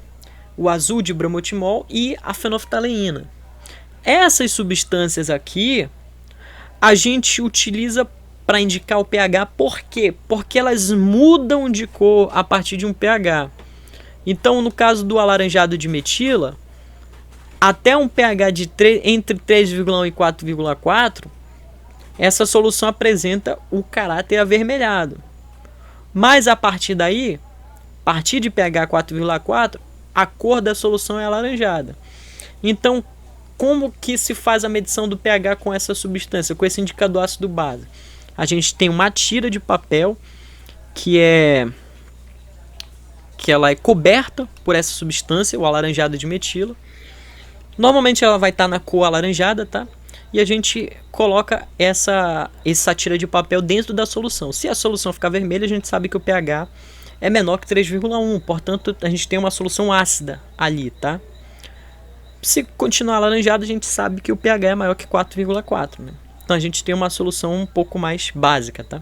o azul de bromotimol e a fenolftaleína. Essas substâncias aqui a gente utiliza para indicar o pH. Por quê? Porque elas mudam de cor a partir de um pH. Então, no caso do alaranjado de metila, até um pH de entre 3,1 e 4,4, essa solução apresenta o caráter avermelhado. Mas a partir daí, a partir de pH 4,4, a cor da solução é alaranjada. Então, como que se faz a medição do pH com essa substância, com esse indicador ácido-base? A gente tem uma tira de papel que ela é coberta por essa substância, o alaranjado de metila. Normalmente ela vai estar na cor alaranjada, tá? E a gente coloca essa tira de papel dentro da solução. Se a solução ficar vermelha, a gente sabe que o pH é menor que 3,1, portanto a gente tem uma solução ácida ali, tá? Se continuar alaranjado, a gente sabe que o pH é maior que 4,4, né? Então a gente tem uma solução um pouco mais básica, tá?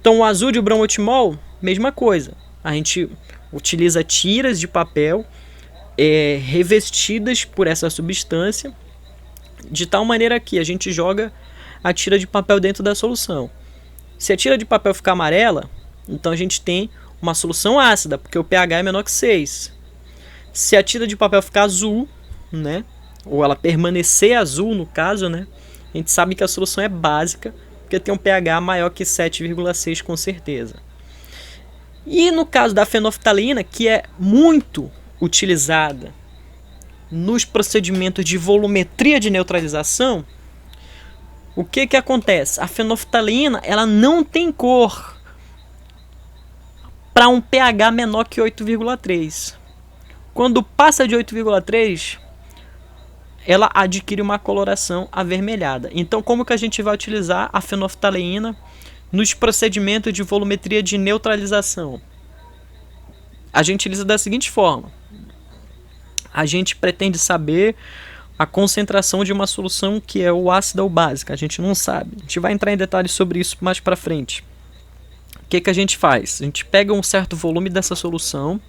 Então o azul de bromotimol, mesma coisa. A gente utiliza tiras de papel revestidas por essa substância, de tal maneira que a gente joga a tira de papel dentro da solução. Se a tira de papel ficar amarela, então a gente tem uma solução ácida, porque o pH é menor que 6. Se a tira de papel ficar azul, né, ou ela permanecer azul no caso, né, a gente sabe que a solução é básica, porque tem um pH maior que 7,6 com certeza. E no caso da fenolftaleína, que é muito utilizada nos procedimentos de volumetria de neutralização, o que acontece? A fenolftaleína ela não tem cor para um pH menor que 8,3. Quando passa de 8,3, ela adquire uma coloração avermelhada. Então, como que a gente vai utilizar a fenolftaleína nos procedimentos de volumetria de neutralização? A gente utiliza da seguinte forma. A gente pretende saber a concentração de uma solução que é o ácido ou básica. A gente não sabe. A gente vai entrar em detalhes sobre isso mais para frente. O que a gente faz? A gente pega um certo volume dessa solução,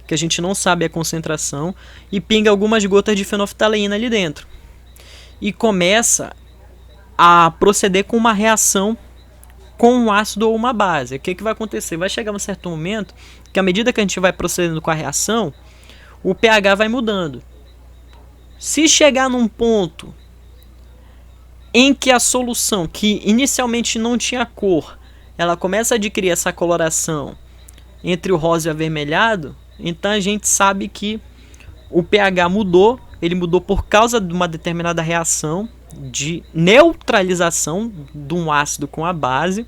que a gente não sabe a concentração, e pinga algumas gotas de fenolftaleína ali dentro. E começa a proceder com uma reação com um ácido ou uma base. O que vai acontecer? Vai chegar um certo momento que, à medida que a gente vai procedendo com a reação, o pH vai mudando. Se chegar num ponto em que a solução, que inicialmente não tinha cor, ela começa a adquirir essa coloração entre o rosa e o avermelhado, então a gente sabe que o pH mudou. Ele mudou por causa de uma determinada reação de neutralização de um ácido com a base,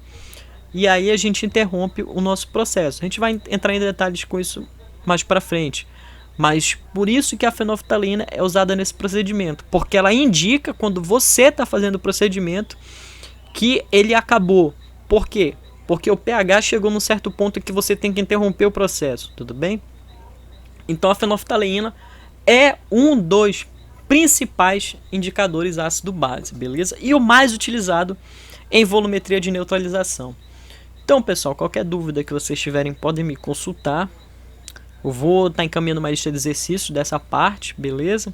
e aí a gente interrompe o nosso processo. A gente vai entrar em detalhes com isso mais para frente, mas por isso que a fenolftaleína é usada nesse procedimento, porque ela indica, quando você está fazendo o procedimento, que ele acabou. Por quê? Porque o pH chegou num certo ponto em que você tem que interromper o processo, tudo bem? Então a fenolftaleína é um dos principais indicadores ácido-base, beleza? E o mais utilizado em volumetria de neutralização. Então, pessoal, qualquer dúvida que vocês tiverem, podem me consultar. Eu vou estar encaminhando uma lista de exercícios dessa parte, beleza?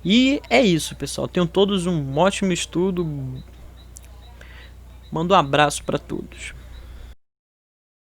E é isso, pessoal. Tenham todos um ótimo estudo. Mando um abraço para todos.